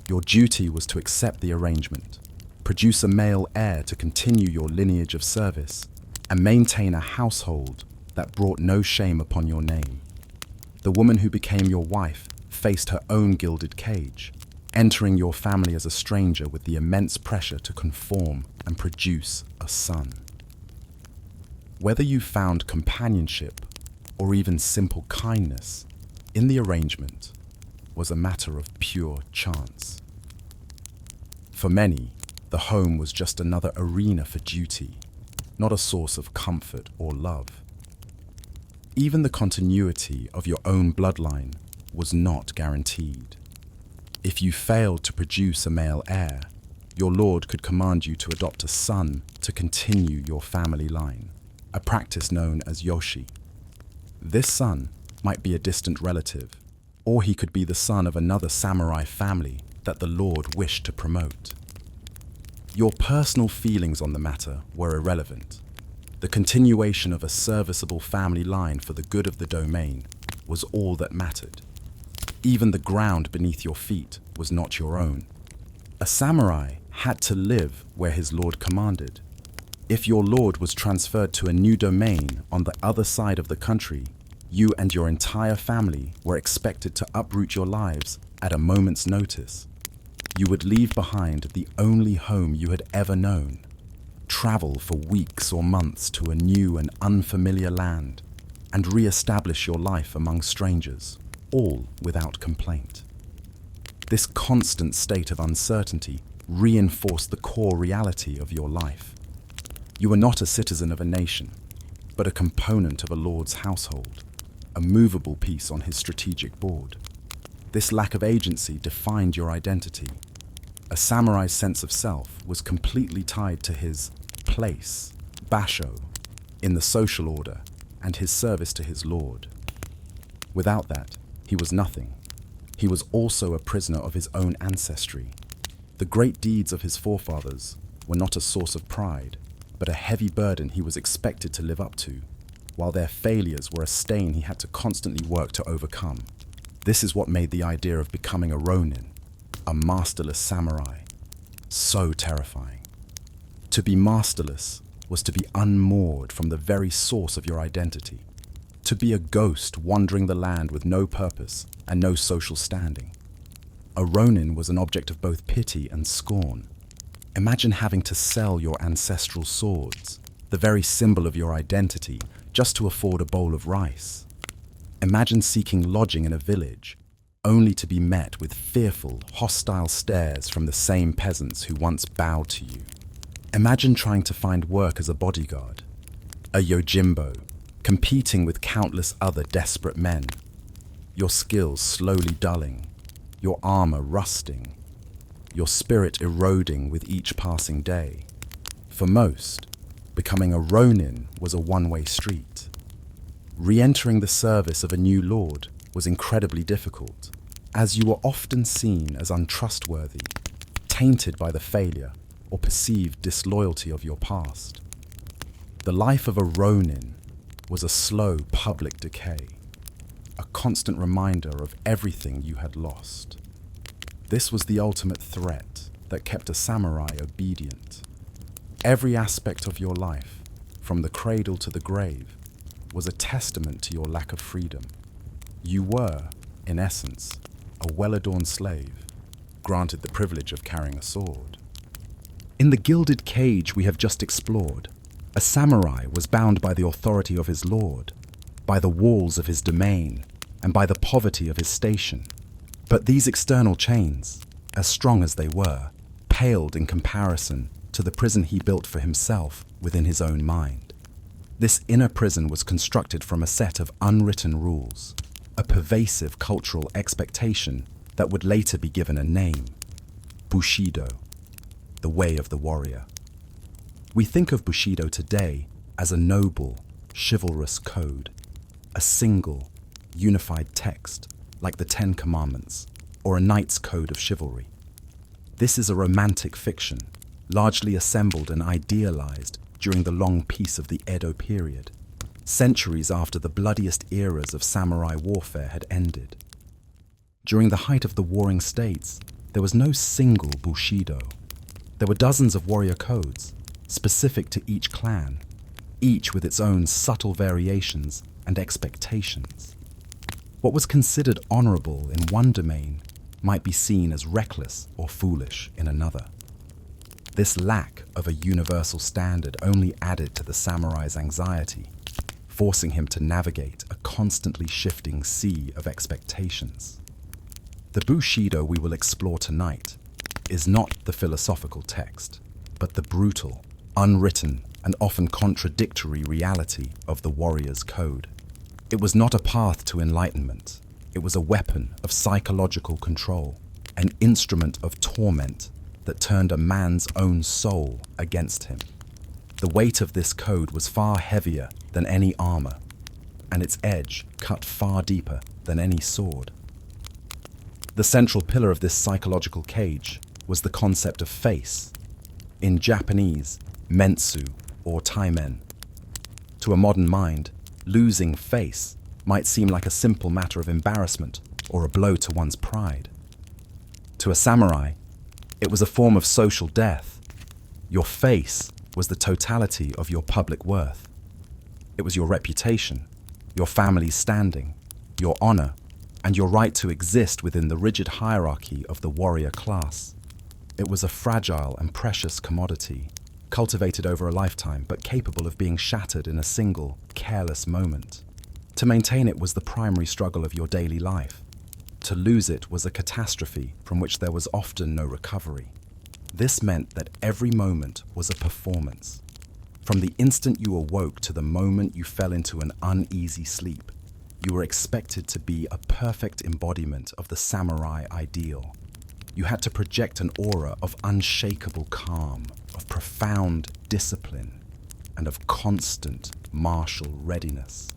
Your duty was to accept the arrangement, produce a male heir to continue your lineage of service, and maintain a household that brought no shame upon your name. The woman who became your wife faced her own gilded cage, entering your family as a stranger with the immense pressure to conform and produce a son. Whether you found companionship or even simple kindness in the arrangement was a matter of pure chance. For many, the home was just another arena for duty, not a source of comfort or love. Even the continuity of your own bloodline was not guaranteed. If you failed to produce a male heir, your lord could command you to adopt a son to continue your family line. a practice known as yoshi. This son might be a distant relative, or he could be the son of another samurai family that the Lord wished to promote. Your personal feelings on the matter were irrelevant. The continuation of a serviceable family line for the good of the domain was all that mattered. Even the ground beneath your feet was not your own. A samurai had to live where his lord commanded. If your lord was transferred to a new domain on the other side of the country, you and your entire family were expected to uproot your lives at a moment's notice. You would leave behind the only home you had ever known, travel for weeks or months to a new and unfamiliar land, and re-establish your life among strangers, all without complaint. This constant state of uncertainty reinforced the core reality of your life. You were not a citizen of a nation, but a component of a lord's household, a movable piece on his strategic board. This lack of agency defined your identity. A samurai's sense of self was completely tied to his place, basho, in the social order and his service to his lord. Without that, he was nothing. He was also a prisoner of his own ancestry. The great deeds of his forefathers were not a source of pride, but a heavy burden he was expected to live up to, while their failures were a stain he had to constantly work to overcome. This is what made the idea of becoming a ronin, a masterless samurai, so terrifying. To be masterless was to be unmoored from the very source of your identity, to be a ghost wandering the land with no purpose and no social standing. A ronin was an object of both pity and scorn. Imagine having to sell your ancestral swords, the very symbol of your identity, just to afford a bowl of rice. Imagine seeking lodging in a village, only to be met with fearful, hostile stares from the same peasants who once bowed to you. Imagine trying to find work as a bodyguard, a yojimbo, competing with countless other desperate men, your skills slowly dulling, your armor rusting, your spirit eroding with each passing day. For most, becoming a ronin was a one-way street. Re-entering the service of a new lord was incredibly difficult, as you were often seen as untrustworthy, tainted by the failure or perceived disloyalty of your past. The life of a ronin was a slow public decay, a constant reminder of everything you had lost. This was the ultimate threat that kept a samurai obedient. Every aspect of your life, from the cradle to the grave, was a testament to your lack of freedom. You were, in essence, a well-adorned slave, granted the privilege of carrying a sword. In the gilded cage we have just explored, a samurai was bound by the authority of his lord, by the walls of his domain, and by the poverty of his station. But these external chains, as strong as they were, paled in comparison to the prison he built for himself within his own mind. This inner prison was constructed from a set of unwritten rules, a pervasive cultural expectation that would later be given a name: Bushido, the way of the warrior. We think of Bushido today as a noble, chivalrous code, a single, unified text like the Ten Commandments or a knight's code of chivalry. This is a romantic fiction, largely assembled and idealized during the long peace of the Edo period, centuries after the bloodiest eras of samurai warfare had ended. During the height of the warring states, there was no single Bushido. There were dozens of warrior codes, specific to each clan, each with its own subtle variations and expectations. What was considered honorable in one domain might be seen as reckless or foolish in another. This lack of a universal standard only added to the samurai's anxiety, forcing him to navigate a constantly shifting sea of expectations. The Bushido we will explore tonight is not the philosophical text, but the brutal, unwritten, and often contradictory reality of the warrior's code. It was not a path to enlightenment. It was a weapon of psychological control, an instrument of torment that turned a man's own soul against him. The weight of this code was far heavier than any armor, and its edge cut far deeper than any sword. The central pillar of this psychological cage was the concept of face, in Japanese, mentsu or taimen. To a modern mind, losing face might seem like a simple matter of embarrassment or a blow to one's pride. To a samurai, it was a form of social death. Your face was the totality of your public worth. It was your reputation, your family's standing, your honor, and your right to exist within the rigid hierarchy of the warrior class. It was a fragile and precious commodity, cultivated over a lifetime, but capable of being shattered in a single, careless moment. To maintain it was the primary struggle of your daily life. To lose it was a catastrophe from which there was often no recovery. This meant that every moment was a performance. From the instant you awoke to the moment you fell into an uneasy sleep, you were expected to be a perfect embodiment of the samurai ideal. You had to project an aura of unshakable calm, of profound discipline, and of constant martial readiness.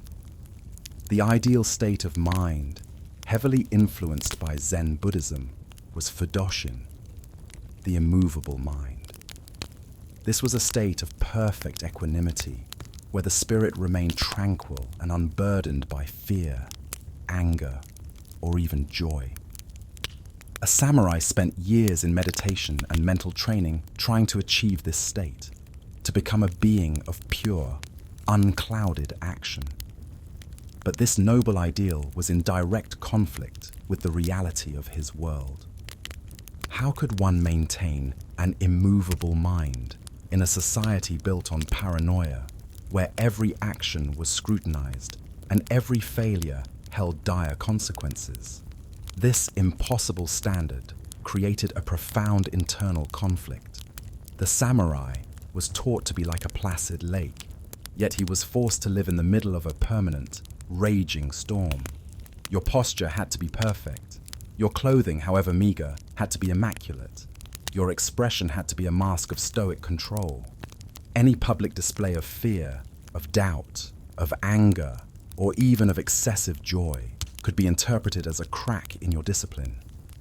The ideal state of mind, heavily influenced by Zen Buddhism, was Fudoshin, the immovable mind. This was a state of perfect equanimity, where the spirit remained tranquil and unburdened by fear, anger, or even joy. A samurai spent years in meditation and mental training trying to achieve this state, to become a being of pure, unclouded action. But this noble ideal was in direct conflict with the reality of his world. How could one maintain an immovable mind in a society built on paranoia, where every action was scrutinized and every failure held dire consequences? This impossible standard created a profound internal conflict. The samurai was taught to be like a placid lake, yet he was forced to live in the middle of a permanent, raging storm. Your posture had to be perfect. Your clothing, however meager, had to be immaculate. Your expression had to be a mask of stoic control. Any public display of fear, of doubt, of anger, or even of excessive joy could be interpreted as a crack in your discipline,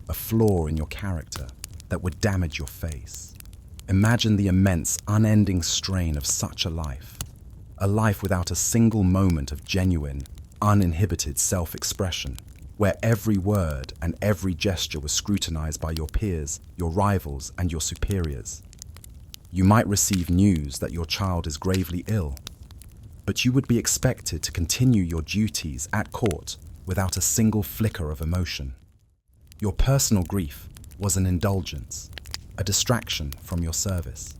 a flaw in your character that would damage your face. Imagine the immense, unending strain of such a life without a single moment of genuine, uninhibited self-expression, where every word and every gesture was scrutinized by your peers, your rivals, and your superiors. You might receive news that your child is gravely ill, but you would be expected to continue your duties at court without a single flicker of emotion. Your personal grief was an indulgence, a distraction from your service.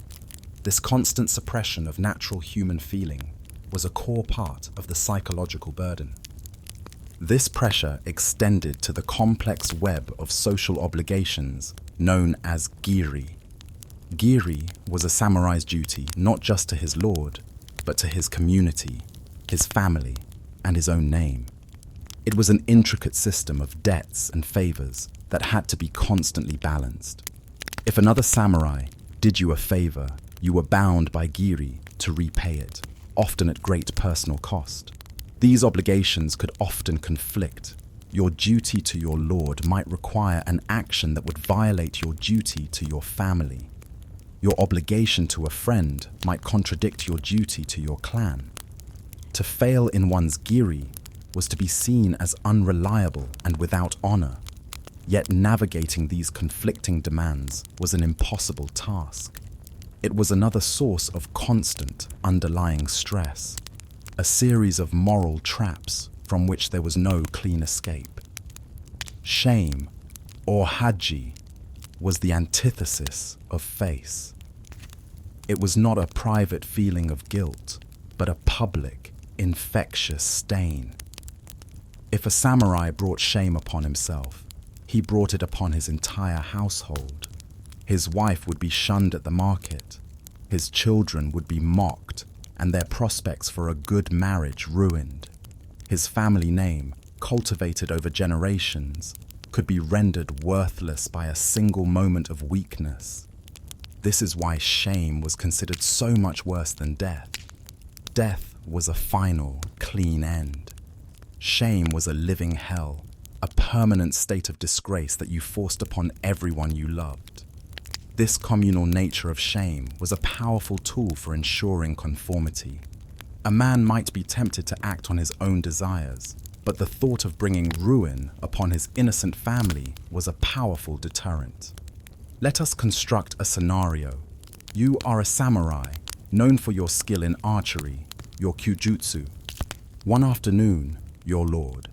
This constant suppression of natural human feeling was a core part of the psychological burden. This pressure extended to the complex web of social obligations known as giri. Giri was a samurai's duty not just to his lord, but to his community, his family, and his own name. It was an intricate system of debts and favors that had to be constantly balanced. If another samurai did you a favor, you were bound by giri to repay it, often at great personal cost. These obligations could often conflict. Your duty to your lord might require an action that would violate your duty to your family. Your obligation to a friend might contradict your duty to your clan. To fail in one's giri was to be seen as unreliable and without honor. Yet navigating these conflicting demands was an impossible task. It was another source of constant underlying stress, a series of moral traps from which there was no clean escape. Shame, or haji, was the antithesis of face. It was not a private feeling of guilt, but a public, infectious stain. If a samurai brought shame upon himself, he brought it upon his entire household. His wife would be shunned at the market. His children would be mocked and their prospects for a good marriage ruined. His family name, cultivated over generations, could be rendered worthless by a single moment of weakness. This is why shame was considered so much worse than death. Death was a final, clean end. Shame was a living hell, a permanent state of disgrace that you forced upon everyone you loved. This communal nature of shame was a powerful tool for ensuring conformity. A man might be tempted to act on his own desires, but the thought of bringing ruin upon his innocent family was a powerful deterrent. Let us construct a scenario. You are a samurai, known for your skill in archery, your kyujutsu. One afternoon, your lord,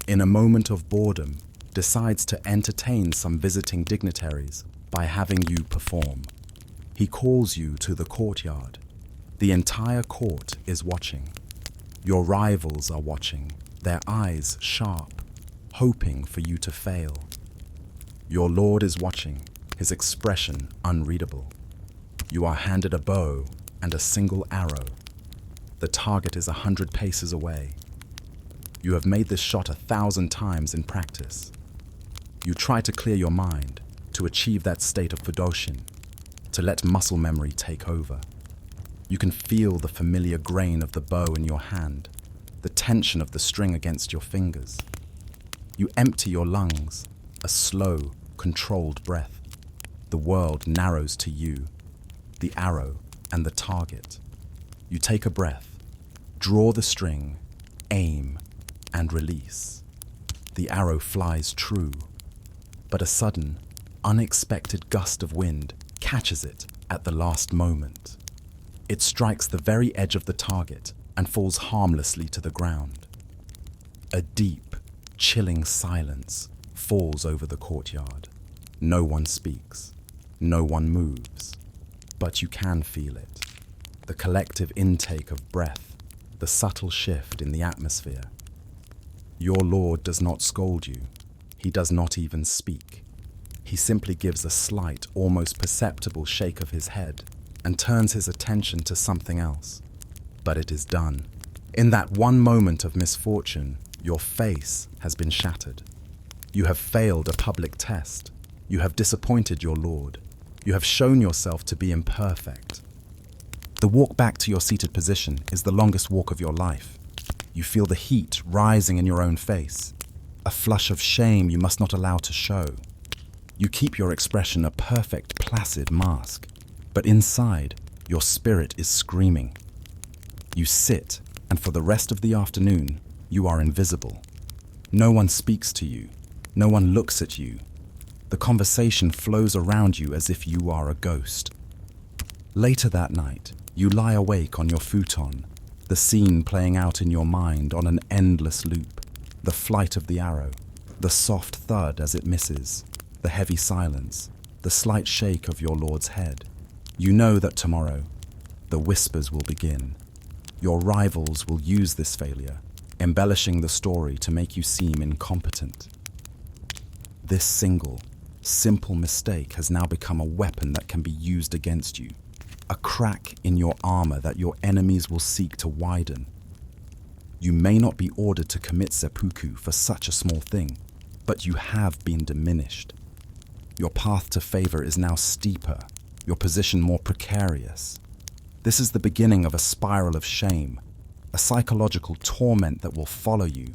in a moment of boredom, decides to entertain some visiting dignitaries by having you perform. He calls you to the courtyard. The entire court is watching. Your rivals are watching, their eyes sharp, hoping for you to fail. Your lord is watching, his expression unreadable. You are handed a bow and a single arrow. The target is 100 paces away. You have made this shot 1,000 times in practice. You try to clear your mind, to achieve that state of fudoshin, to let muscle memory take over. You can feel the familiar grain of the bow in your hand, the tension of the string against your fingers. You empty your lungs, a slow, controlled breath. The world narrows to you, the arrow and the target. You take a breath, draw the string, aim, and release. The arrow flies true, but a sudden, unexpected gust of wind catches it at the last moment. It strikes the very edge of the target and falls harmlessly to the ground. A deep, chilling silence falls over the courtyard. No one speaks. No one moves. But you can feel it. The collective intake of breath, the subtle shift in the atmosphere. Your lord does not scold you. He does not even speak. He simply gives a slight, almost perceptible shake of his head and turns his attention to something else. But it is done. In that one moment of misfortune, your face has been shattered. You have failed a public test. You have disappointed your lord. You have shown yourself to be imperfect. The walk back to your seated position is the longest walk of your life. You feel the heat rising in your own face, a flush of shame you must not allow to show. You keep your expression a perfect, placid mask, but inside, your spirit is screaming. You sit, and for the rest of the afternoon, you are invisible. No one speaks to you. No one looks at you. The conversation flows around you as if you are a ghost. Later that night, you lie awake on your futon, the scene playing out in your mind on an endless loop, the flight of the arrow, the soft thud as it misses, the heavy silence, the slight shake of your lord's head. You know that tomorrow, the whispers will begin. Your rivals will use this failure, embellishing the story to make you seem incompetent. This single, simple mistake has now become a weapon that can be used against you, a crack in your armor that your enemies will seek to widen. You may not be ordered to commit seppuku for such a small thing, but you have been diminished. Your path to favor is now steeper, your position more precarious. This is the beginning of a spiral of shame, a psychological torment that will follow you,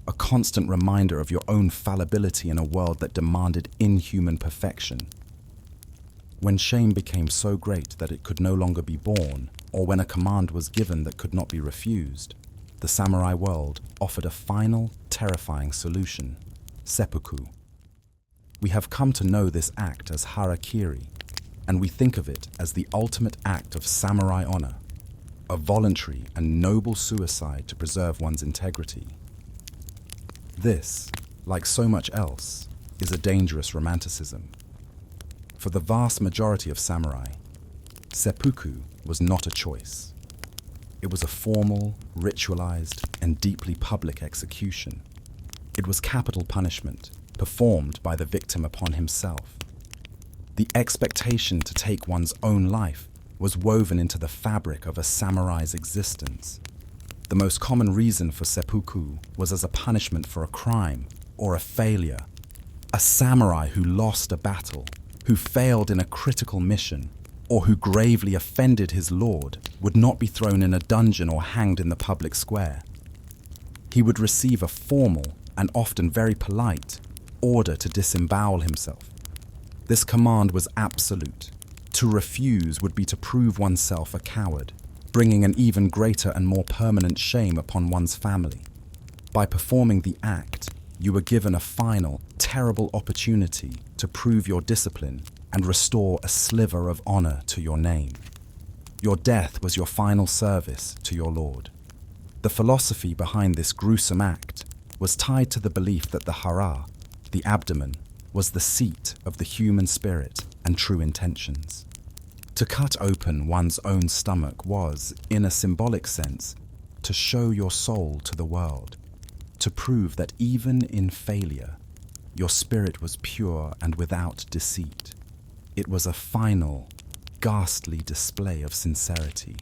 a constant reminder of your own fallibility in a world that demanded inhuman perfection. When shame became so great that it could no longer be borne, or when a command was given that could not be refused, the samurai world offered a final, terrifying solution: seppuku. We have come to know this act as harakiri, and we think of it as the ultimate act of samurai honor, a voluntary and noble suicide to preserve one's integrity. This, like so much else, is a dangerous romanticism. For the vast majority of samurai, seppuku was not a choice. It was a formal, ritualized, and deeply public execution. It was capital punishment, performed by the victim upon himself. The expectation to take one's own life was woven into the fabric of a samurai's existence. The most common reason for seppuku was as a punishment for a crime or a failure. A samurai who lost a battle, who failed in a critical mission, or who gravely offended his lord would not be thrown in a dungeon or hanged in the public square. He would receive a formal, and often very polite, order to disembowel himself. This command was absolute. To refuse would be to prove oneself a coward, bringing an even greater and more permanent shame upon one's family. By performing the act, you were given a final, terrible opportunity to prove your discipline and restore a sliver of honor to your name. Your death was your final service to your lord. The philosophy behind this gruesome act was tied to the belief that the hara, the abdomen, was the seat of the human spirit and true intentions. To cut open one's own stomach was, in a symbolic sense, to show your soul to the world, to prove that even in failure, your spirit was pure and without deceit. It was a final, ghastly display of sincerity.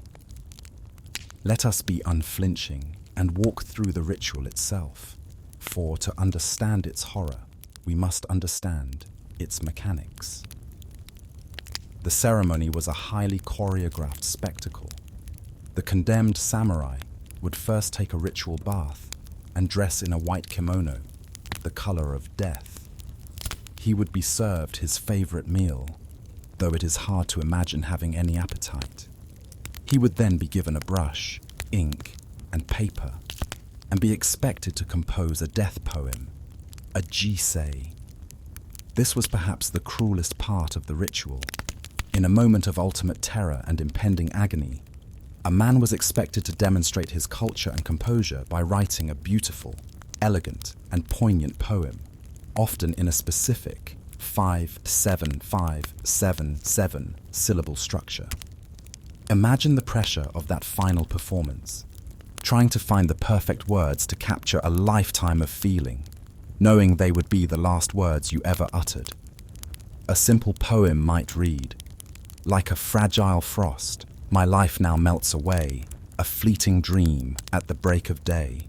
Let us be unflinching and walk through the ritual itself, for to understand its horror, we must understand its mechanics. The ceremony was a highly choreographed spectacle. The condemned samurai would first take a ritual bath and dress in a white kimono, the color of death. He would be served his favorite meal, though it is hard to imagine having any appetite. He would then be given a brush, ink, and paper, and be expected to compose a death poem, a jisei. This was perhaps the cruelest part of the ritual. In a moment of ultimate terror and impending agony, a man was expected to demonstrate his culture and composure by writing a beautiful, elegant, and poignant poem, often in a specific 5-7-5-7-7 syllable structure. Imagine the pressure of that final performance, trying to find the perfect words to capture a lifetime of feeling, knowing they would be the last words you ever uttered. A simple poem might read, "Like a fragile frost, my life now melts away, a fleeting dream at the break of day."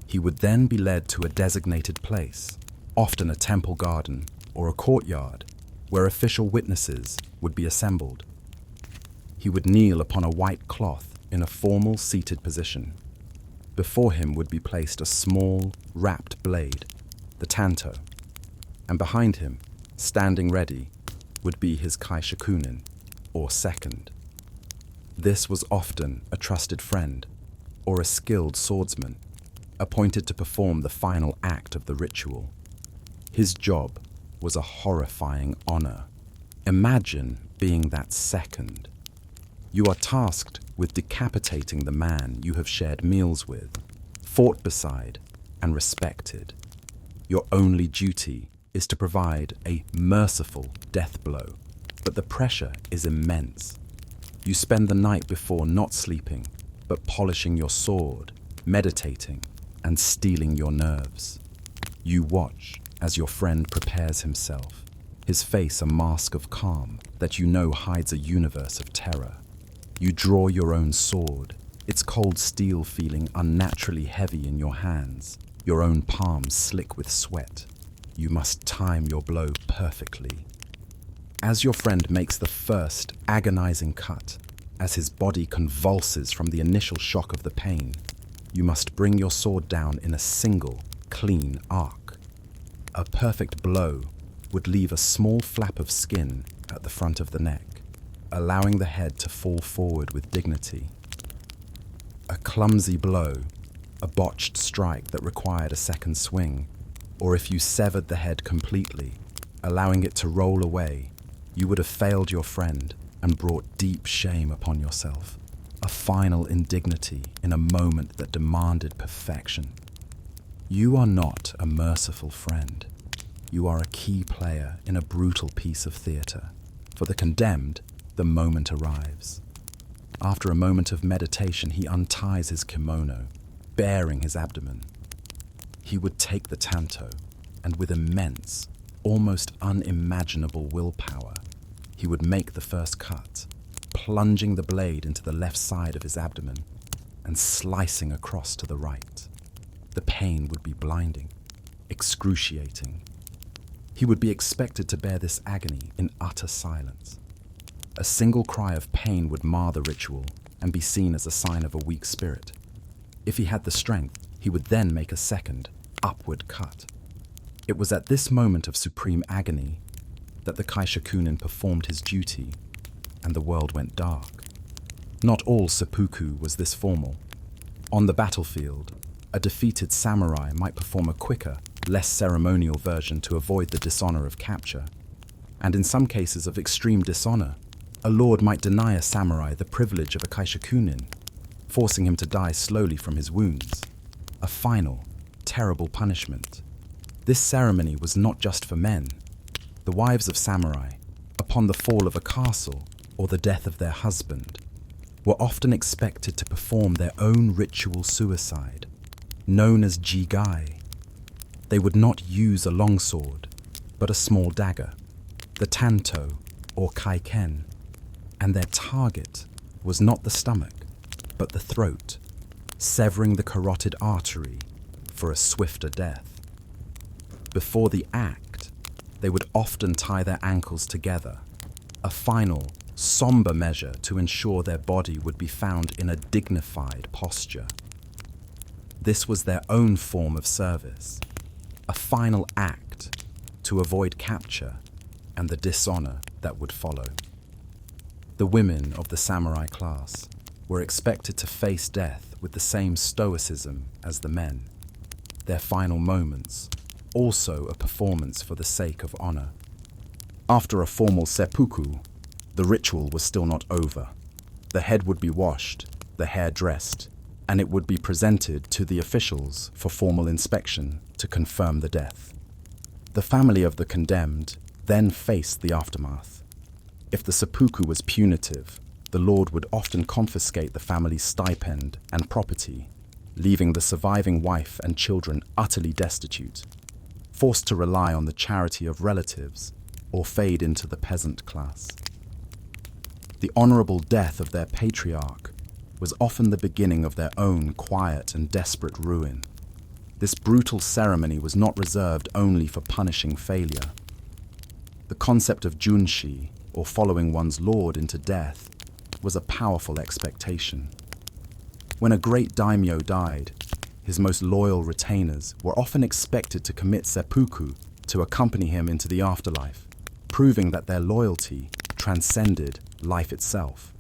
He would then be led to a designated place, often a temple garden or a courtyard, where official witnesses would be assembled. He would kneel upon a white cloth in a formal seated position. Before him would be placed a small, wrapped blade, the tanto, and behind him, standing ready, would be his kaishakunin, or second. This was often a trusted friend, or a skilled swordsman, appointed to perform the final act of the ritual. His job was a horrifying honor. Imagine being that second. You are tasked with decapitating the man you have shared meals with, fought beside, and respected. Your only duty is to provide a merciful death blow, but the pressure is immense. You spend the night before not sleeping, but polishing your sword, meditating, and steeling your nerves. You watch as your friend prepares himself, his face a mask of calm that you know hides a universe of terror. You draw your own sword, its cold steel feeling unnaturally heavy in your hands, your own palms slick with sweat. You must time your blow perfectly. As your friend makes the first agonizing cut, as his body convulses from the initial shock of the pain, you must bring your sword down in a single, clean arc. A perfect blow would leave a small flap of skin at the front of the neck, allowing the head to fall forward with dignity. A clumsy blow, a botched strike that required a second swing, or if you severed the head completely, allowing it to roll away, you would have failed your friend and brought deep shame upon yourself, a final indignity in a moment that demanded perfection. You are not a merciful friend. You are a key player in a brutal piece of theatre. For the condemned, the moment arrives. After a moment of meditation, he unties his kimono, baring his abdomen. He would take the tanto, and with immense, almost unimaginable willpower, he would make the first cut, plunging the blade into the left side of his abdomen and slicing across to the right. The pain would be blinding, excruciating. He would be expected to bear this agony in utter silence. A single cry of pain would mar the ritual and be seen as a sign of a weak spirit. If he had the strength, he would then make a second, upward cut. It was at this moment of supreme agony that the kaishakunin performed his duty and the world went dark. Not all seppuku was this formal. On the battlefield, a defeated samurai might perform a quicker, less ceremonial version to avoid the dishonor of capture. And in some cases of extreme dishonor, a lord might deny a samurai the privilege of a kaishakunin, forcing him to die slowly from his wounds. A final, terrible punishment. This ceremony was not just for men. The wives of samurai, upon the fall of a castle or the death of their husband, were often expected to perform their own ritual suicide, known as jigai. They would not use a longsword, but a small dagger, the tanto or kaiken, and their target was not the stomach, but the throat, severing the carotid artery for a swifter death. Before the act, they would often tie their ankles together, a final, somber measure to ensure their body would be found in a dignified posture. This was their own form of service, a final act to avoid capture and the dishonor that would follow. The women of the samurai class were expected to face death with the same stoicism as the men, their final moments also a performance for the sake of honor. After a formal seppuku, the ritual was still not over. The head would be washed, the hair dressed, and it would be presented to the officials for formal inspection to confirm the death. The family of the condemned then faced the aftermath. If the seppuku was punitive, the lord would often confiscate the family's stipend and property, leaving the surviving wife and children utterly destitute, forced to rely on the charity of relatives or fade into the peasant class. The honorable death of their patriarch was often the beginning of their own quiet and desperate ruin. This brutal ceremony was not reserved only for punishing failure. The concept of junshi, or following one's lord into death, was a powerful expectation. When a great daimyo died, his most loyal retainers were often expected to commit seppuku to accompany him into the afterlife, proving that their loyalty transcended life itself.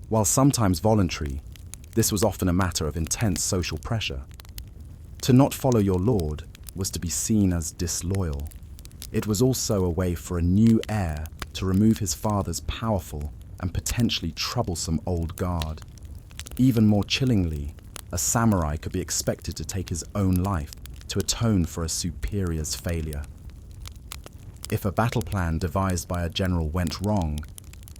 While sometimes voluntary, this was often a matter of intense social pressure. To not follow your lord was to be seen as disloyal. It was also a way for a new heir to remove his father's powerful and potentially troublesome old guard. Even more chillingly, a samurai could be expected to take his own life to atone for a superior's failure. If a battle plan devised by a general went wrong,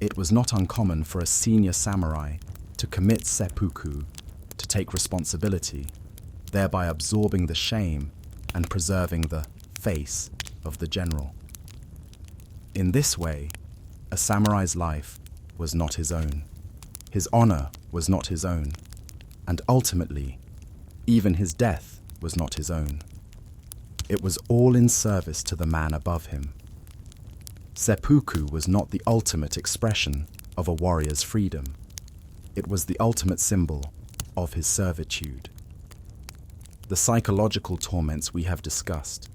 it was not uncommon for a senior samurai to commit seppuku to take responsibility, thereby absorbing the shame and preserving the face of the general. In this way, a samurai's life was not his own. His honor was not his own, and ultimately, even his death was not his own. It was all in service to the man above him. Seppuku was not the ultimate expression of a warrior's freedom. It was the ultimate symbol of his servitude. The psychological torments we have discussed,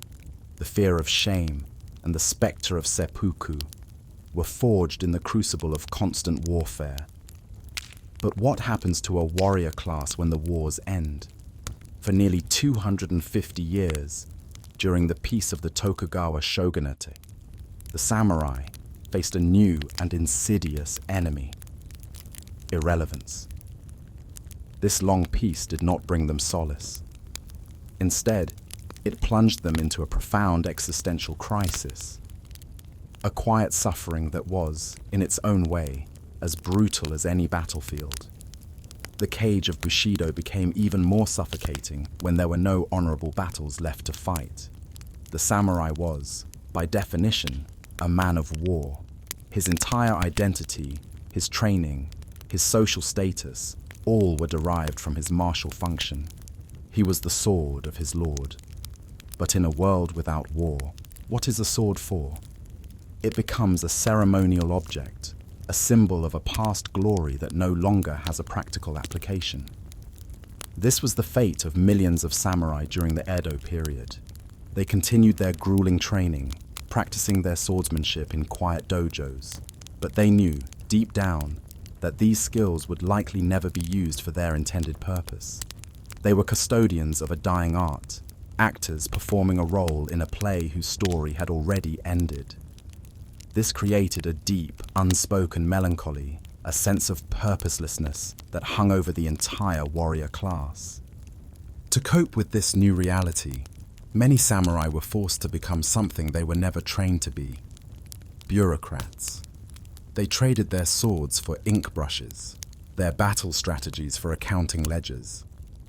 the fear of shame, and the specter of seppuku were forged in the crucible of constant warfare. But what happens to a warrior class when the wars end? For nearly 250 years, during the peace of the Tokugawa shogunate, the samurai faced a new and insidious enemy: irrelevance. This long peace did not bring them solace. Instead, it plunged them into a profound existential crisis, a quiet suffering that was, in its own way, as brutal as any battlefield. The cage of Bushido became even more suffocating when there were no honorable battles left to fight. The samurai was, by definition, a man of war. His entire identity, his training, his social status, all were derived from his martial function. He was the sword of his lord. But in a world without war, what is a sword for? It becomes a ceremonial object, a symbol of a past glory that no longer has a practical application. This was the fate of millions of samurai during the Edo period. They continued their grueling training, practicing their swordsmanship in quiet dojos, but they knew, deep down, that these skills would likely never be used for their intended purpose. They were custodians of a dying art, actors performing a role in a play whose story had already ended. This created a deep, unspoken melancholy, a sense of purposelessness that hung over the entire warrior class. To cope with this new reality, many samurai were forced to become something they were never trained to be: bureaucrats. They traded their swords for ink brushes, their battle strategies for accounting ledgers.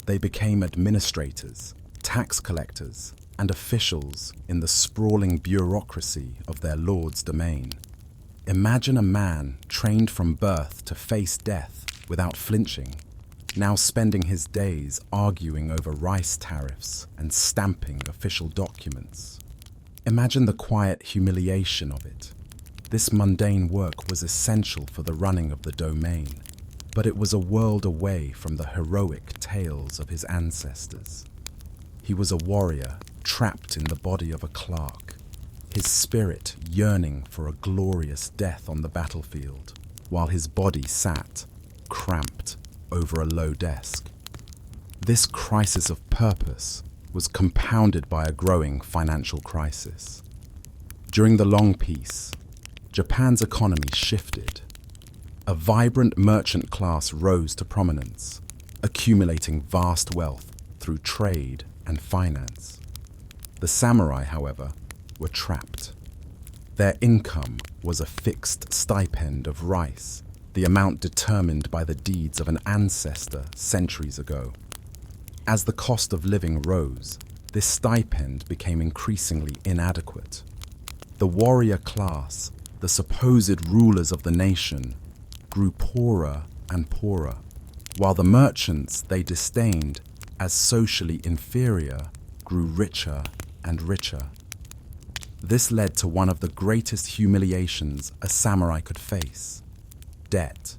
They became administrators, tax collectors, and officials in the sprawling bureaucracy of their lord's domain. Imagine a man trained from birth to face death without flinching, now spending his days arguing over rice tariffs and stamping official documents. Imagine the quiet humiliation of it. This mundane work was essential for the running of the domain, but it was a world away from the heroic tales of his ancestors. He was a warrior trapped in the body of a clerk, his spirit yearning for a glorious death on the battlefield, while his body sat, cramped, over a low desk. This crisis of purpose was compounded by a growing financial crisis. During the long peace, Japan's economy shifted. A vibrant merchant class rose to prominence, accumulating vast wealth through trade and finance. The samurai, however, were trapped. Their income was a fixed stipend of rice, the amount determined by the deeds of an ancestor centuries ago. As the cost of living rose, this stipend became increasingly inadequate. The warrior class, the supposed rulers of the nation, grew poorer and poorer, while the merchants they disdained as socially inferior grew richer and richer. This led to one of the greatest humiliations a samurai could face: debt.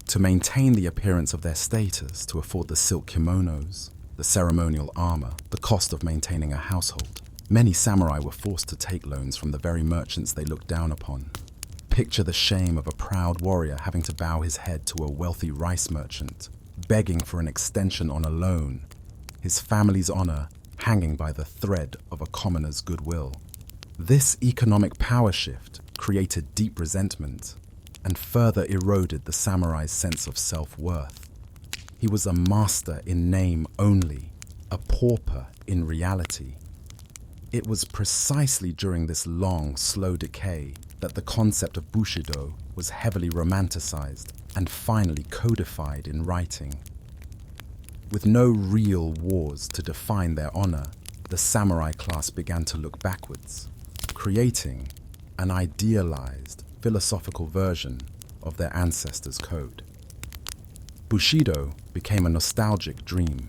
To maintain the appearance of their status, to afford the silk kimonos, the ceremonial armor, the cost of maintaining a household, many samurai were forced to take loans from the very merchants they looked down upon. Picture the shame of a proud warrior having to bow his head to a wealthy rice merchant, begging for an extension on a loan, his family's honor hanging by the thread of a commoner's goodwill. This economic power shift created deep resentment and further eroded the samurai's sense of self-worth. He was a master in name only, a pauper in reality. It was precisely during this long, slow decay that the concept of Bushido was heavily romanticized and finally codified in writing. With no real wars to define their honor, the samurai class began to look backwards, creating an idealized philosophical version of their ancestors' code. Bushido became a nostalgic dream,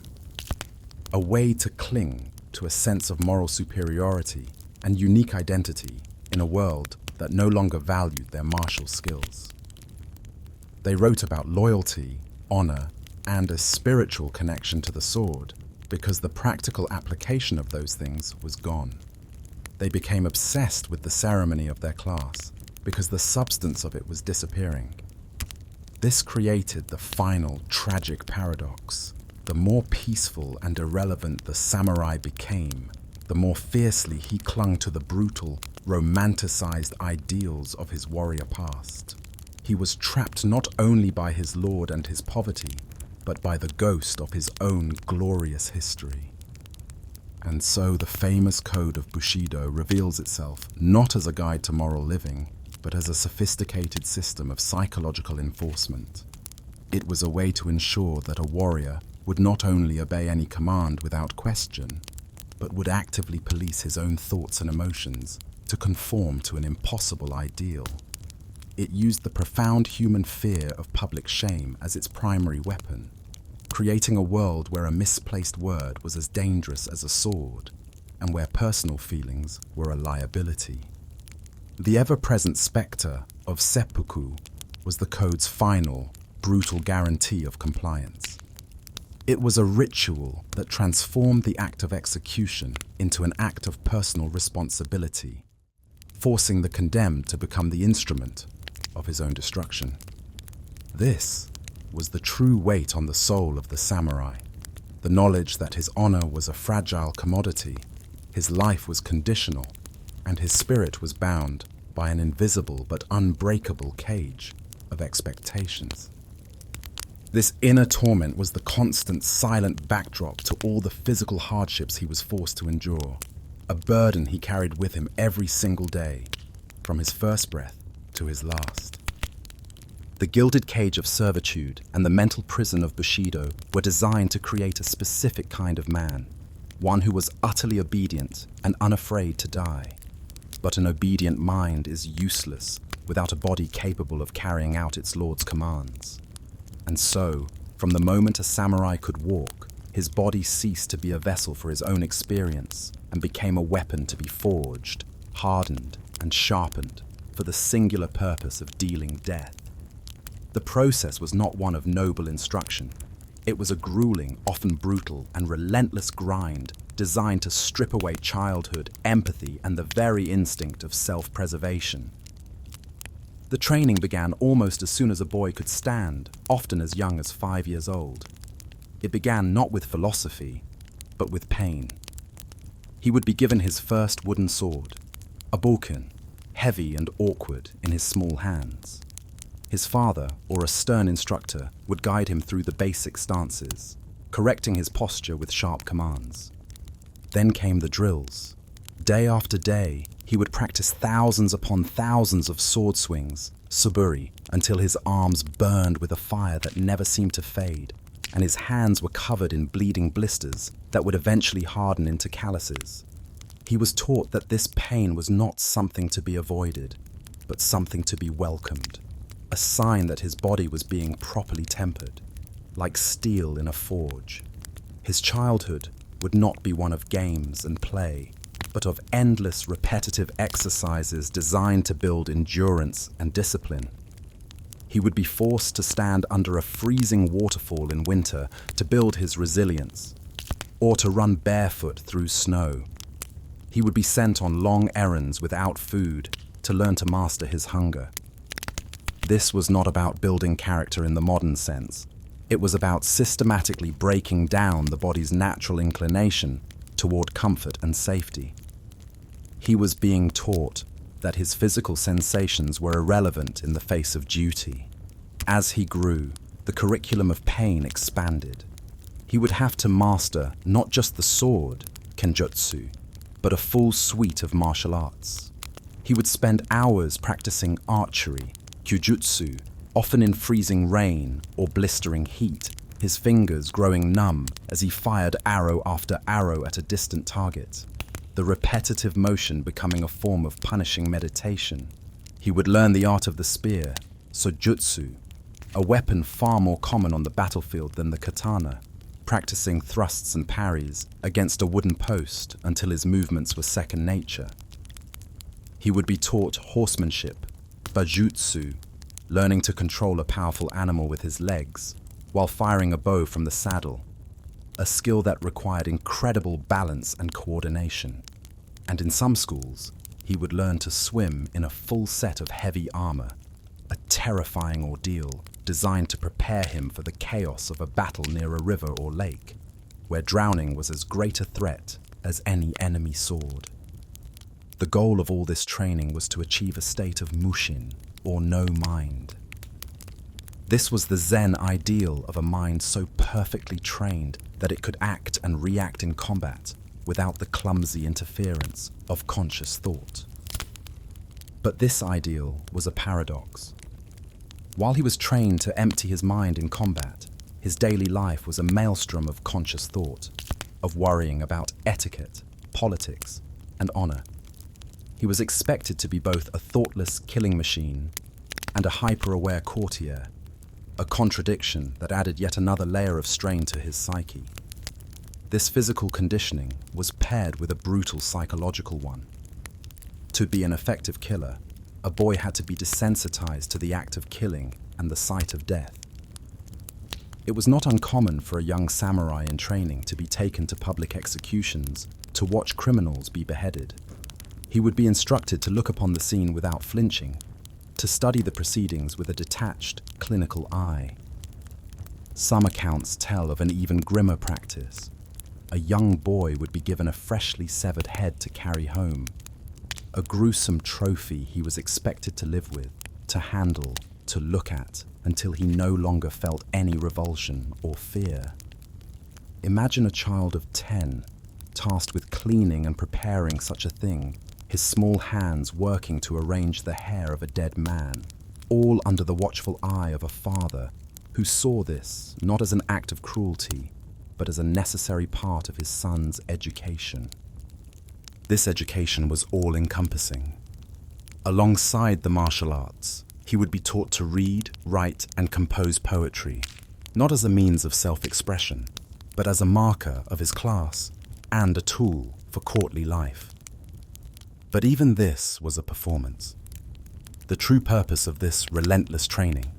a way to cling to a sense of moral superiority and unique identity in a world that no longer valued their martial skills. They wrote about loyalty, honor, and a spiritual connection to the sword because the practical application of those things was gone. They became obsessed with the ceremony of their class because the substance of it was disappearing. This created the final tragic paradox. The more peaceful and irrelevant the samurai became, the more fiercely he clung to the brutal, romanticized ideals of his warrior past. He was trapped not only by his lord and his poverty, but by the ghost of his own glorious history. And so the famous code of Bushido reveals itself not as a guide to moral living, but as a sophisticated system of psychological enforcement. It was a way to ensure that a warrior would not only obey any command without question, but would actively police his own thoughts and emotions to conform to an impossible ideal. It used the profound human fear of public shame as its primary weapon, creating a world where a misplaced word was as dangerous as a sword, and where personal feelings were a liability. The ever-present spectre of seppuku was the code's final, brutal guarantee of compliance. It was a ritual that transformed the act of execution into an act of personal responsibility, forcing the condemned to become the instrument of his own destruction. This was the true weight on the soul of the samurai, the knowledge that his honor was a fragile commodity, his life was conditional, and his spirit was bound by an invisible but unbreakable cage of expectations. This inner torment was the constant, silent backdrop to all the physical hardships he was forced to endure, a burden he carried with him every single day, from his first breath to his last. The gilded cage of servitude and the mental prison of Bushido were designed to create a specific kind of man, one who was utterly obedient and unafraid to die. But an obedient mind is useless without a body capable of carrying out its lord's commands. And so, from the moment a samurai could walk, his body ceased to be a vessel for his own experience and became a weapon to be forged, hardened, and sharpened for the singular purpose of dealing death. The process was not one of noble instruction. It was a grueling, often brutal, and relentless grind designed to strip away childhood, empathy, and the very instinct of self-preservation. The training began almost as soon as a boy could stand, often as young as 5 years old. It began not with philosophy, but with pain. He would be given his first wooden sword, a bokken, heavy and awkward in his small hands. His father, or a stern instructor, would guide him through the basic stances, correcting his posture with sharp commands. Then came the drills. Day after day, he would practice thousands upon thousands of sword swings, suburi, until his arms burned with a fire that never seemed to fade, and his hands were covered in bleeding blisters that would eventually harden into calluses. He was taught that this pain was not something to be avoided, but something to be welcomed, a sign that his body was being properly tempered, like steel in a forge. His childhood would not be one of games and play, but of endless repetitive exercises designed to build endurance and discipline. He would be forced to stand under a freezing waterfall in winter to build his resilience, or to run barefoot through snow. He would be sent on long errands without food to learn to master his hunger. This was not about building character in the modern sense. It was about systematically breaking down the body's natural inclination toward comfort and safety. He was being taught that his physical sensations were irrelevant in the face of duty. As he grew, the curriculum of pain expanded. He would have to master not just the sword, kenjutsu, but a full suite of martial arts. He would spend hours practicing archery, kyujutsu, often in freezing rain or blistering heat, his fingers growing numb as he fired arrow after arrow at a distant target, the repetitive motion becoming a form of punishing meditation. He would learn the art of the spear, sojutsu, a weapon far more common on the battlefield than the katana, practicing thrusts and parries against a wooden post until his movements were second nature. He would be taught horsemanship, bajutsu, learning to control a powerful animal with his legs while firing a bow from the saddle, a skill that required incredible balance and coordination. And in some schools, he would learn to swim in a full set of heavy armor, a terrifying ordeal designed to prepare him for the chaos of a battle near a river or lake, where drowning was as great a threat as any enemy sword. The goal of all this training was to achieve a state of mushin, or no mind. This was the Zen ideal of a mind so perfectly trained that it could act and react in combat without the clumsy interference of conscious thought. But this ideal was a paradox. While he was trained to empty his mind in combat, his daily life was a maelstrom of conscious thought, of worrying about etiquette, politics, and honor. He was expected to be both a thoughtless killing machine and a hyper-aware courtier, a contradiction that added yet another layer of strain to his psyche. This physical conditioning was paired with a brutal psychological one. To be an effective killer, a boy had to be desensitized to the act of killing and the sight of death. It was not uncommon for a young samurai in training to be taken to public executions to watch criminals be beheaded. He would be instructed to look upon the scene without flinching, to study the proceedings with a detached, clinical eye. Some accounts tell of an even grimmer practice. A young boy would be given a freshly severed head to carry home, a gruesome trophy he was expected to live with, to handle, to look at, until he no longer felt any revulsion or fear. Imagine a child of 10, tasked with cleaning and preparing such a thing, his small hands working to arrange the hair of a dead man, all under the watchful eye of a father who saw this not as an act of cruelty, but as a necessary part of his son's education. This education was all-encompassing. Alongside the martial arts, he would be taught to read, write, and compose poetry, not as a means of self-expression, but as a marker of his class and a tool for courtly life. But even this was a performance. The true purpose of this relentless training,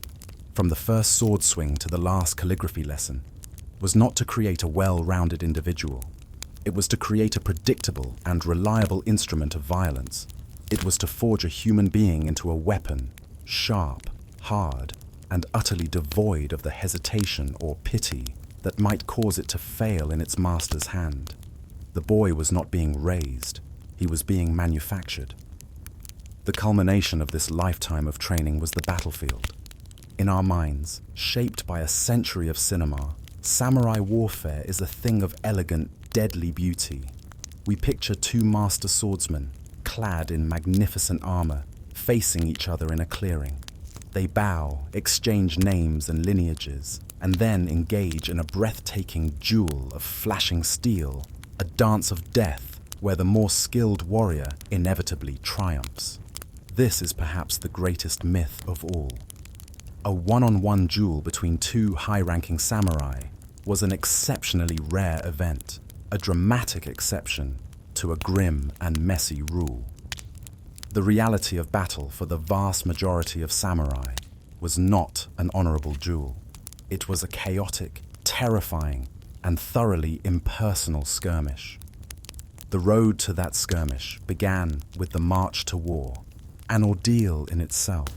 from the first sword swing to the last calligraphy lesson, was not to create a well-rounded individual. It was to create a predictable and reliable instrument of violence. It was to forge a human being into a weapon, sharp, hard, and utterly devoid of the hesitation or pity that might cause it to fail in its master's hand. The boy was not being raised, he was being manufactured. The culmination of this lifetime of training was the battlefield. In our minds, shaped by a century of cinema, samurai warfare is a thing of elegant, deadly beauty. We picture two master swordsmen, clad in magnificent armor, facing each other in a clearing. They bow, exchange names and lineages, and then engage in a breathtaking duel of flashing steel, a dance of death where the more skilled warrior inevitably triumphs. This is perhaps the greatest myth of all. A one-on-one duel between two high-ranking samurai was an exceptionally rare event, a dramatic exception to a grim and messy rule. The reality of battle for the vast majority of samurai was not an honorable duel. It was a chaotic, terrifying, and thoroughly impersonal skirmish. The road to that skirmish began with the march to war, an ordeal in itself.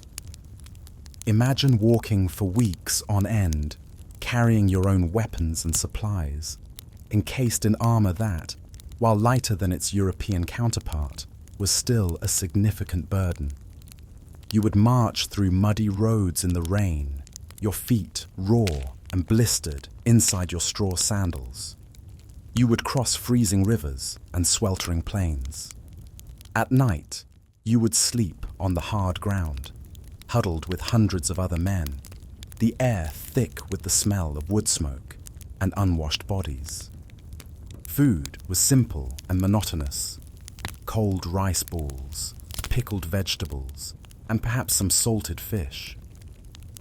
Imagine walking for weeks on end, carrying your own weapons and supplies, encased in armor that, while lighter than its European counterpart, was still a significant burden. You would march through muddy roads in the rain, your feet raw and blistered inside your straw sandals. You would cross freezing rivers and sweltering plains. At night, you would sleep on the hard ground, huddled with hundreds of other men, the air thick with the smell of wood smoke and unwashed bodies. Food was simple and monotonous: cold rice balls, pickled vegetables, and perhaps some salted fish.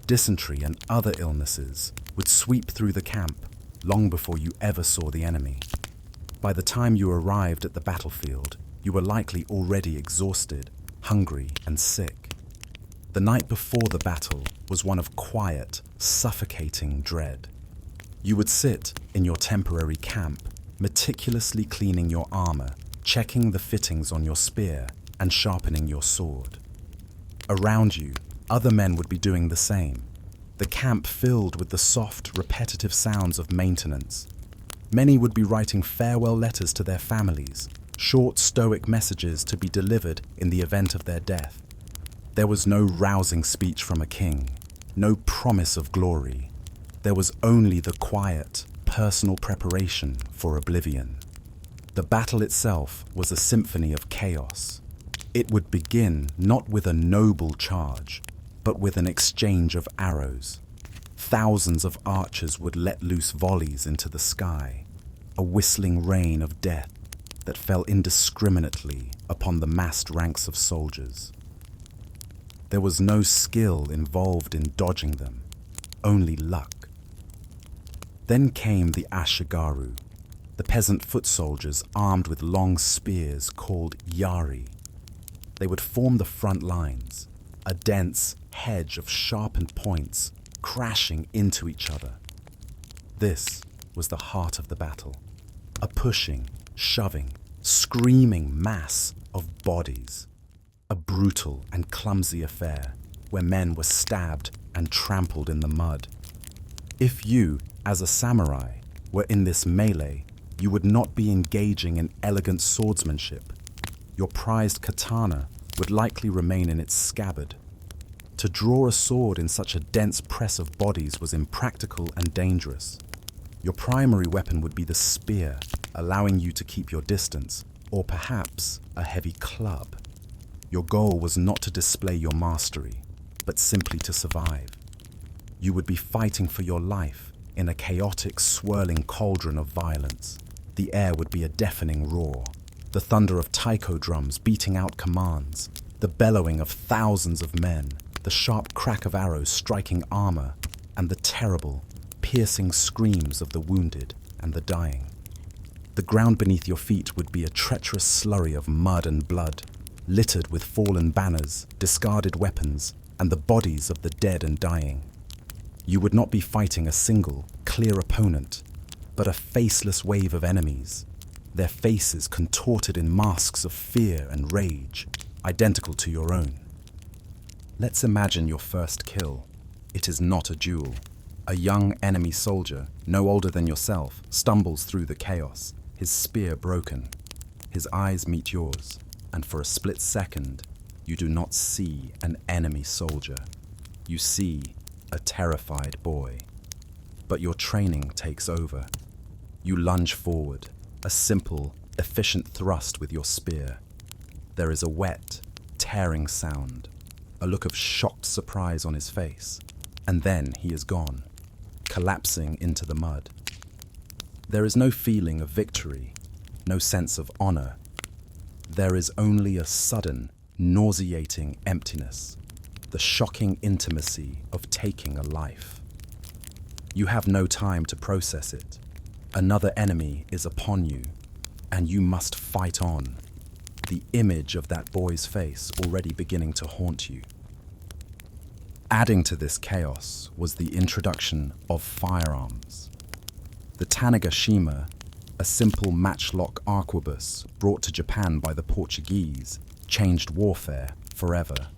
Dysentery and other illnesses would sweep through the camp long before you ever saw the enemy. By the time you arrived at the battlefield, you were likely already exhausted, hungry, and sick. The night before the battle was one of quiet, suffocating dread. You would sit in your temporary camp, meticulously cleaning your armor, checking the fittings on your spear, and sharpening your sword. Around you, other men would be doing the same, the camp filled with the soft, repetitive sounds of maintenance. Many would be writing farewell letters to their families, short, stoic messages to be delivered in the event of their death. There was no rousing speech from a king, no promise of glory. There was only the quiet, personal preparation for oblivion. The battle itself was a symphony of chaos. It would begin not with a noble charge, but with an exchange of arrows. Thousands of archers would let loose volleys into the sky, a whistling rain of death that fell indiscriminately upon the massed ranks of soldiers. There was no skill involved in dodging them, only luck. Then came the ashigaru, the peasant foot soldiers armed with long spears called yari. They would form the front lines, a dense hedge of sharpened points crashing into each other. This was the heart of the battle, a pushing, shoving, screaming mass of bodies, a brutal and clumsy affair where men were stabbed and trampled in the mud. If you, as a samurai, were in this melee, you would not be engaging in elegant swordsmanship. Your prized katana would likely remain in its scabbard. To draw a sword in such a dense press of bodies was impractical and dangerous. Your primary weapon would be the spear, allowing you to keep your distance, or perhaps a heavy club. Your goal was not to display your mastery, but simply to survive. You would be fighting for your life in a chaotic, swirling cauldron of violence. The air would be a deafening roar, the thunder of taiko drums beating out commands, the bellowing of thousands of men, the sharp crack of arrows striking armor, and the terrible, piercing screams of the wounded and the dying. The ground beneath your feet would be a treacherous slurry of mud and blood, littered with fallen banners, discarded weapons, and the bodies of the dead and dying. You would not be fighting a single, clear opponent, but a faceless wave of enemies, their faces contorted in masks of fear and rage, identical to your own. Let's imagine your first kill. It is not a duel. A young enemy soldier, no older than yourself, stumbles through the chaos, his spear broken. His eyes meet yours, and for a split second, you do not see an enemy soldier. You see a terrified boy. But your training takes over. You lunge forward, a simple, efficient thrust with your spear. There is a wet, tearing sound, a look of shocked surprise on his face, and then he is gone, collapsing into the mud. There is no feeling of victory, no sense of honor. There is only a sudden, nauseating emptiness, the shocking intimacy of taking a life. You have no time to process it. Another enemy is upon you, and you must fight on, the image of that boy's face already beginning to haunt you. Adding to this chaos was the introduction of firearms. The Tanegashima, a simple matchlock arquebus brought to Japan by the Portuguese, changed warfare forever.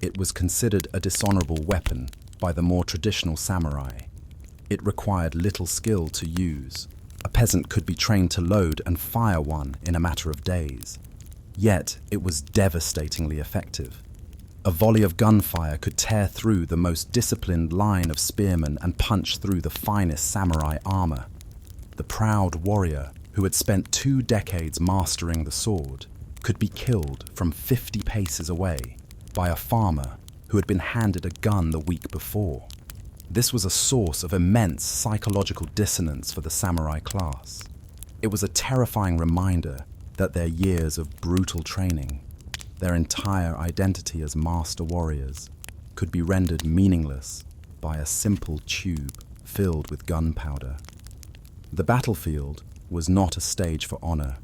It was considered a dishonorable weapon by the more traditional samurai. It required little skill to use. A peasant could be trained to load and fire one in a matter of days. Yet it was devastatingly effective. A volley of gunfire could tear through the most disciplined line of spearmen and punch through the finest samurai armor. The proud warrior, who had spent 2 decades mastering the sword, could be killed from 50 paces away by a farmer who had been handed a gun the week before. This was a source of immense psychological dissonance for the samurai class. It was a terrifying reminder that their years of brutal training, their entire identity as master warriors, could be rendered meaningless by a simple tube filled with gunpowder. The battlefield was not a stage for honor.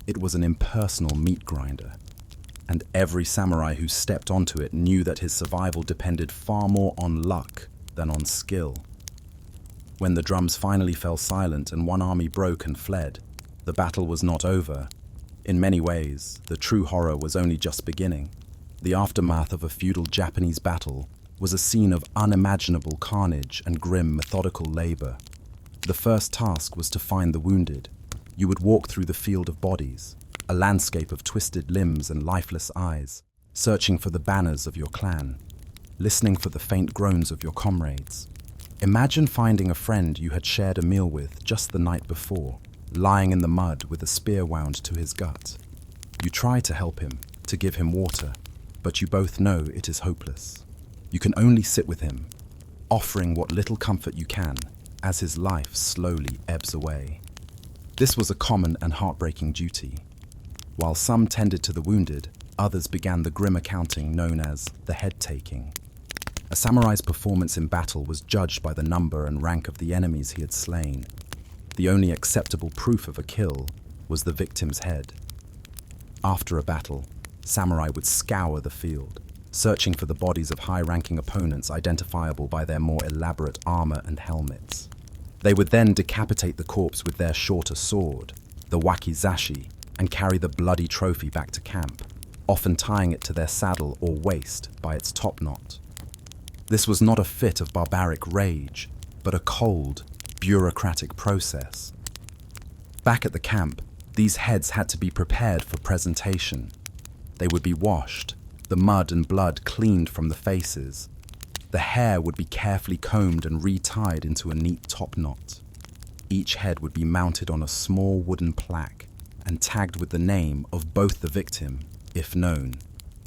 It was an impersonal meat grinder, and every samurai who stepped onto it knew that his survival depended far more on luck than on skill. When the drums finally fell silent and one army broke and fled, the battle was not over. In many ways, the true horror was only just beginning. The aftermath of a feudal Japanese battle was a scene of unimaginable carnage and grim, methodical labor. The first task was to find the wounded. You would walk through the field of bodies, a landscape of twisted limbs and lifeless eyes, searching for the banners of your clan, listening for the faint groans of your comrades. Imagine finding a friend you had shared a meal with just the night before, lying in the mud with a spear wound to his gut. You try to help him, to give him water, but you both know it is hopeless. You can only sit with him, offering what little comfort you can as his life slowly ebbs away. This was a common and heartbreaking duty. While some tended to the wounded, others began the grim accounting known as the head-taking. A samurai's performance in battle was judged by the number and rank of the enemies he had slain. The only acceptable proof of a kill was the victim's head. After a battle, samurai would scour the field, searching for the bodies of high-ranking opponents identifiable by their more elaborate armor and helmets. They would then decapitate the corpse with their shorter sword, the wakizashi, and carry the bloody trophy back to camp, often tying it to their saddle or waist by its top knot. This was not a fit of barbaric rage, but a cold, bureaucratic process. Back at the camp, these heads had to be prepared for presentation. They would be washed, the mud and blood cleaned from the faces. The hair would be carefully combed and retied into a neat top knot. Each head would be mounted on a small wooden plaque and tagged with the name of both the victim, if known,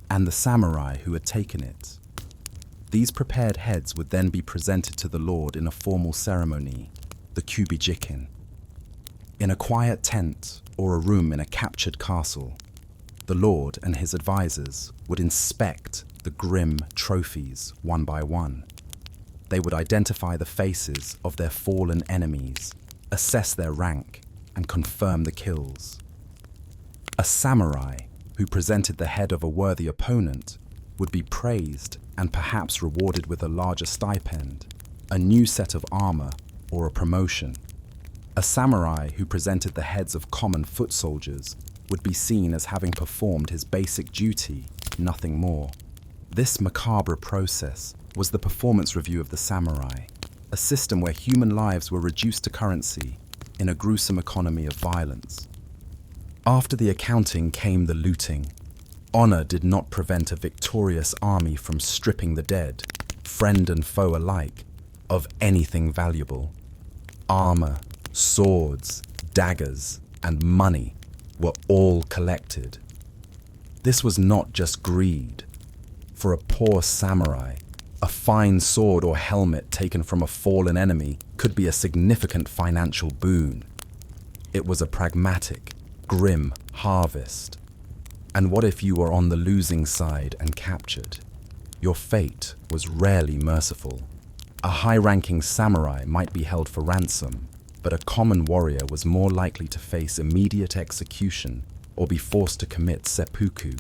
and the samurai who had taken it. These prepared heads would then be presented to the Lord in a formal ceremony, the kubijikin. In a quiet tent or a room in a captured castle, the Lord and his advisors would inspect the grim trophies one by one. They would identify the faces of their fallen enemies, assess their rank, and confirm the kills. A samurai who presented the head of a worthy opponent would be praised and perhaps rewarded with a larger stipend, a new set of armor, or a promotion. A samurai who presented the heads of common foot soldiers would be seen as having performed his basic duty, nothing more. This macabre process was the performance review of the samurai, a system where human lives were reduced to currency in a gruesome economy of violence. After the accounting came the looting. Honor did not prevent a victorious army from stripping the dead, friend and foe alike, of anything valuable. Armor, swords, daggers, and money were all collected. This was not just greed. For a poor samurai, a fine sword or helmet taken from a fallen enemy could be a significant financial boon. It was a pragmatic, grim harvest. And what if you were on the losing side and captured? Your fate was rarely merciful. A high-ranking samurai might be held for ransom, but a common warrior was more likely to face immediate execution or be forced to commit seppuku.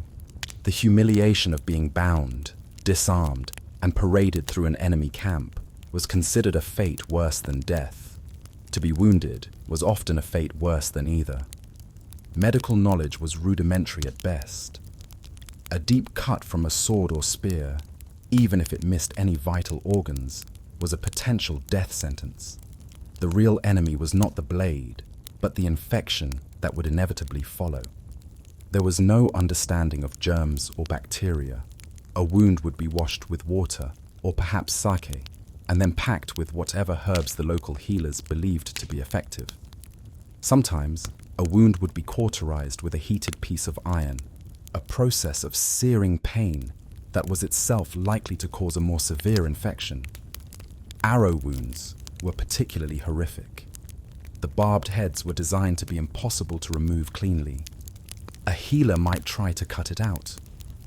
The humiliation of being bound, disarmed, and paraded through an enemy camp was considered a fate worse than death. To be wounded was often a fate worse than either. Medical knowledge was rudimentary at best. A deep cut from a sword or spear, even if it missed any vital organs, was a potential death sentence. The real enemy was not the blade, but the infection that would inevitably follow. There was no understanding of germs or bacteria. A wound would be washed with water, or perhaps sake, and then packed with whatever herbs the local healers believed to be effective. Sometimes, a wound would be cauterized with a heated piece of iron, a process of searing pain that was itself likely to cause a more severe infection. Arrow wounds were particularly horrific. The barbed heads were designed to be impossible to remove cleanly. A healer might try to cut it out,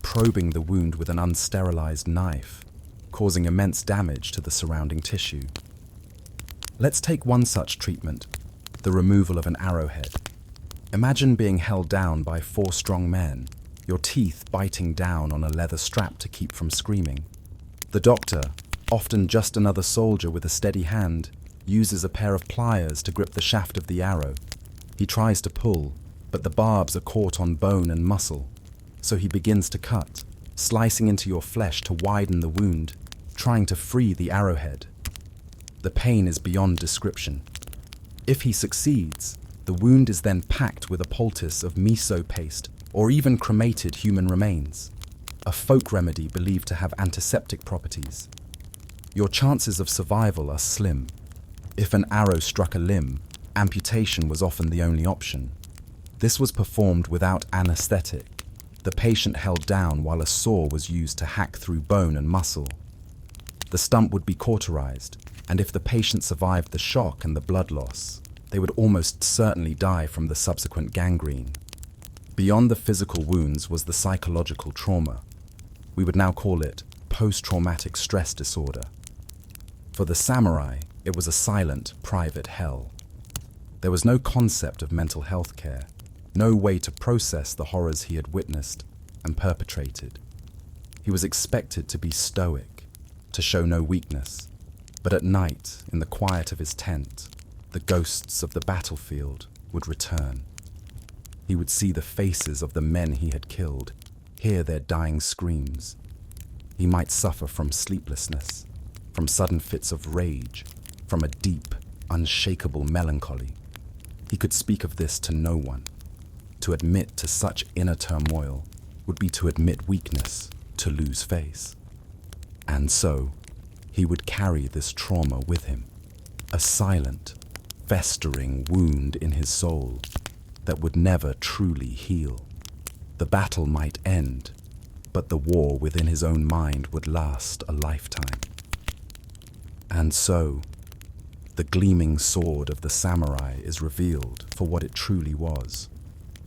probing the wound with an unsterilized knife, causing immense damage to the surrounding tissue. Let's take one such treatment, the removal of an arrowhead. Imagine being held down by 4 strong men, your teeth biting down on a leather strap to keep from screaming. The doctor, often just another soldier with a steady hand, uses a pair of pliers to grip the shaft of the arrow. He tries to pull, but the barbs are caught on bone and muscle, so he begins to cut, slicing into your flesh to widen the wound, trying to free the arrowhead. The pain is beyond description. If he succeeds, the wound is then packed with a poultice of miso paste or even cremated human remains, a folk remedy believed to have antiseptic properties. Your chances of survival are slim. If an arrow struck a limb, amputation was often the only option. This was performed without anesthetic, the patient held down while a saw was used to hack through bone and muscle. The stump would be cauterized, and if the patient survived the shock and the blood loss, they would almost certainly die from the subsequent gangrene. Beyond the physical wounds was the psychological trauma. We would now call it post-traumatic stress disorder. For the samurai, it was a silent, private hell. There was no concept of mental health care, no way to process the horrors he had witnessed, and perpetrated. He was expected to be stoic, to show no weakness, but at night, in the quiet of his tent, the ghosts of the battlefield would return. He would see the faces of the men he had killed, hear their dying screams. He might suffer from sleeplessness, from sudden fits of rage, from a deep, unshakable melancholy. He could speak of this to no one. To admit to such inner turmoil would be to admit weakness, to lose face. And so, he would carry this trauma with him, a silent, festering wound in his soul that would never truly heal. The battle might end, but the war within his own mind would last a lifetime. And so, the gleaming sword of the samurai is revealed for what it truly was,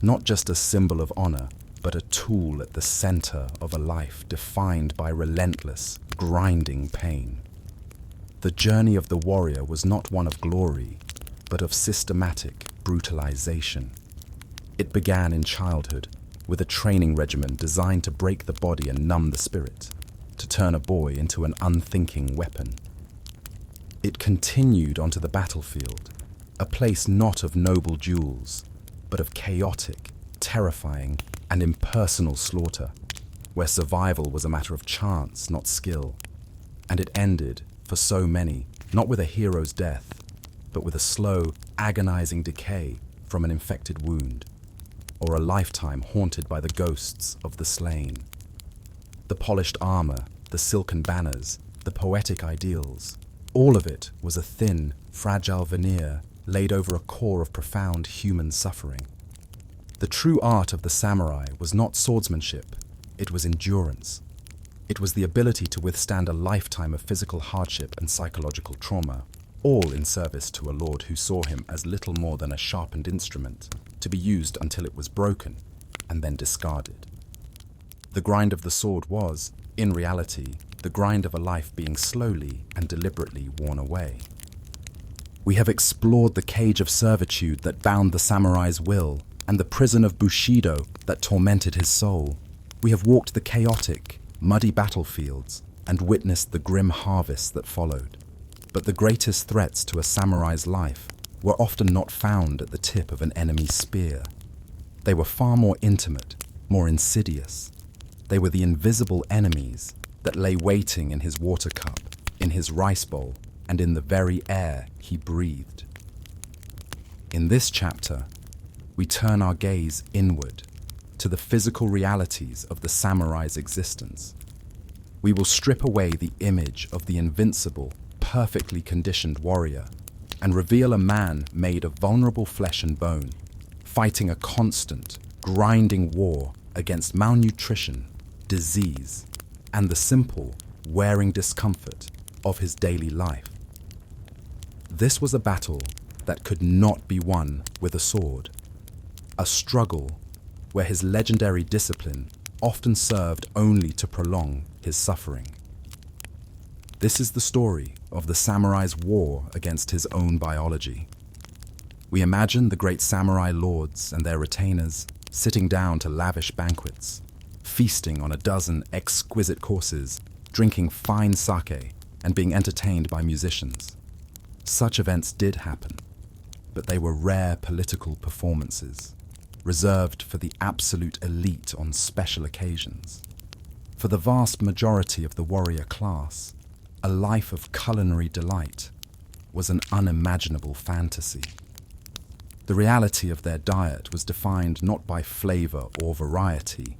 not just a symbol of honor, but a tool at the center of a life defined by relentless, grinding pain. The journey of the warrior was not one of glory, but of systematic brutalization. It began in childhood, with a training regimen designed to break the body and numb the spirit, to turn a boy into an unthinking weapon. It continued onto the battlefield, a place not of noble duels, but of chaotic, terrifying, and impersonal slaughter, where survival was a matter of chance, not skill. And it ended, for so many, not with a hero's death, but with a slow, agonizing decay from an infected wound, or a lifetime haunted by the ghosts of the slain. The polished armor, the silken banners, the poetic ideals, all of it was a thin, fragile veneer laid over a core of profound human suffering. The true art of the samurai was not swordsmanship, it was endurance. It was the ability to withstand a lifetime of physical hardship and psychological trauma, all in service to a lord who saw him as little more than a sharpened instrument, to be used until it was broken and then discarded. The grind of the sword was, in reality, the grind of a life being slowly and deliberately worn away. We have explored the cage of servitude that bound the samurai's will and the prison of Bushido that tormented his soul. We have walked the chaotic, muddy battlefields and witnessed the grim harvests that followed. But the greatest threats to a samurai's life were often not found at the tip of an enemy's spear. They were far more intimate, more insidious. They were the invisible enemies that lay waiting in his water cup, in his rice bowl, and in the very air he breathed. In this chapter, we turn our gaze inward to the physical realities of the samurai's existence. We will strip away the image of the invincible, perfectly conditioned warrior and reveal a man made of vulnerable flesh and bone, fighting a constant, grinding war against malnutrition, disease, and the simple, wearing discomfort of his daily life. This was a battle that could not be won with a sword, a struggle where his legendary discipline often served only to prolong his suffering. This is the story of the samurai's war against his own biology. We imagine the great samurai lords and their retainers sitting down to lavish banquets, feasting on a dozen exquisite courses, drinking fine sake, and being entertained by musicians. Such events did happen, but they were rare political performances, reserved for the absolute elite on special occasions. For the vast majority of the warrior class, a life of culinary delight was an unimaginable fantasy. The reality of their diet was defined not by flavor or variety,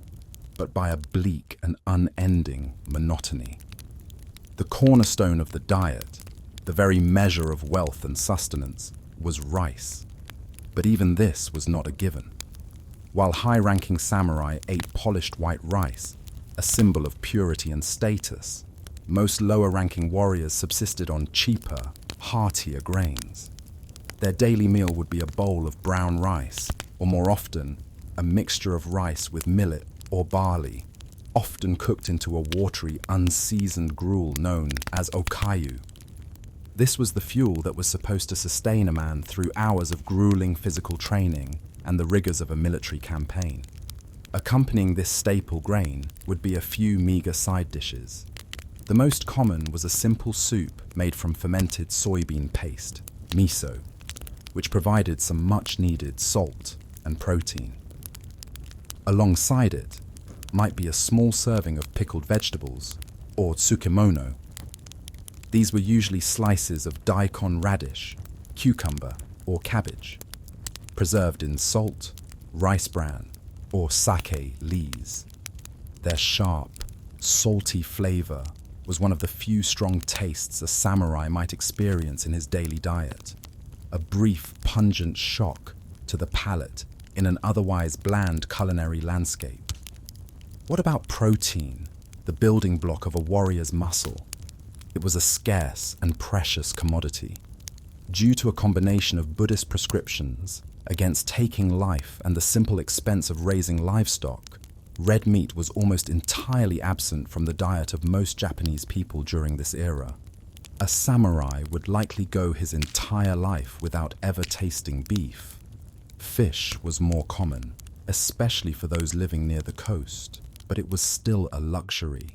but by a bleak and unending monotony. The cornerstone of the diet, the very measure of wealth and sustenance, was rice. But even this was not a given. While high-ranking samurai ate polished white rice, a symbol of purity and status, most lower-ranking warriors subsisted on cheaper, heartier grains. Their daily meal would be a bowl of brown rice, or more often, a mixture of rice with millet or barley, often cooked into a watery, unseasoned gruel known as okayu. This was the fuel that was supposed to sustain a man through hours of grueling physical training and the rigors of a military campaign. Accompanying this staple grain would be a few meager side dishes. The most common was a simple soup made from fermented soybean paste, miso, which provided some much-needed salt and protein. Alongside it might be a small serving of pickled vegetables, or tsukemono. These were usually slices of daikon radish, cucumber, or cabbage, preserved in salt, rice bran, or sake lees. Their sharp, salty flavor was one of the few strong tastes a samurai might experience in his daily diet. A brief, pungent shock to the palate in an otherwise bland culinary landscape. What about protein, the building block of a warrior's muscle? It was a scarce and precious commodity. Due to a combination of Buddhist prescriptions against taking life and the simple expense of raising livestock, red meat was almost entirely absent from the diet of most Japanese people during this era. A samurai would likely go his entire life without ever tasting beef. Fish was more common, especially for those living near the coast, but it was still a luxury.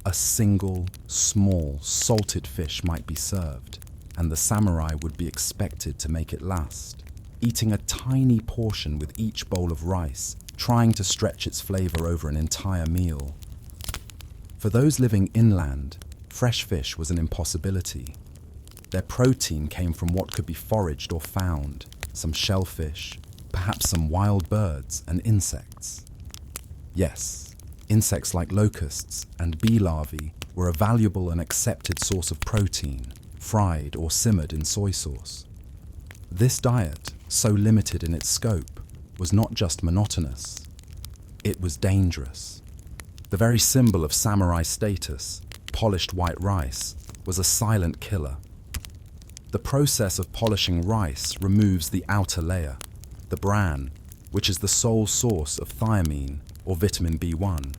A single, small, salted fish might be served, and the samurai would be expected to make it last, eating a tiny portion with each bowl of rice, trying to stretch its flavor over an entire meal. For those living inland, fresh fish was an impossibility. Their protein came from what could be foraged or found, some shellfish, perhaps some wild birds and insects. Yes, insects like locusts and bee larvae were a valuable and accepted source of protein, fried or simmered in soy sauce. This diet, so limited in its scope, was not just monotonous, it was dangerous. The very symbol of samurai status, polished white rice, was a silent killer. The process of polishing rice removes the outer layer, the bran, which is the sole source of thiamine or vitamin B1.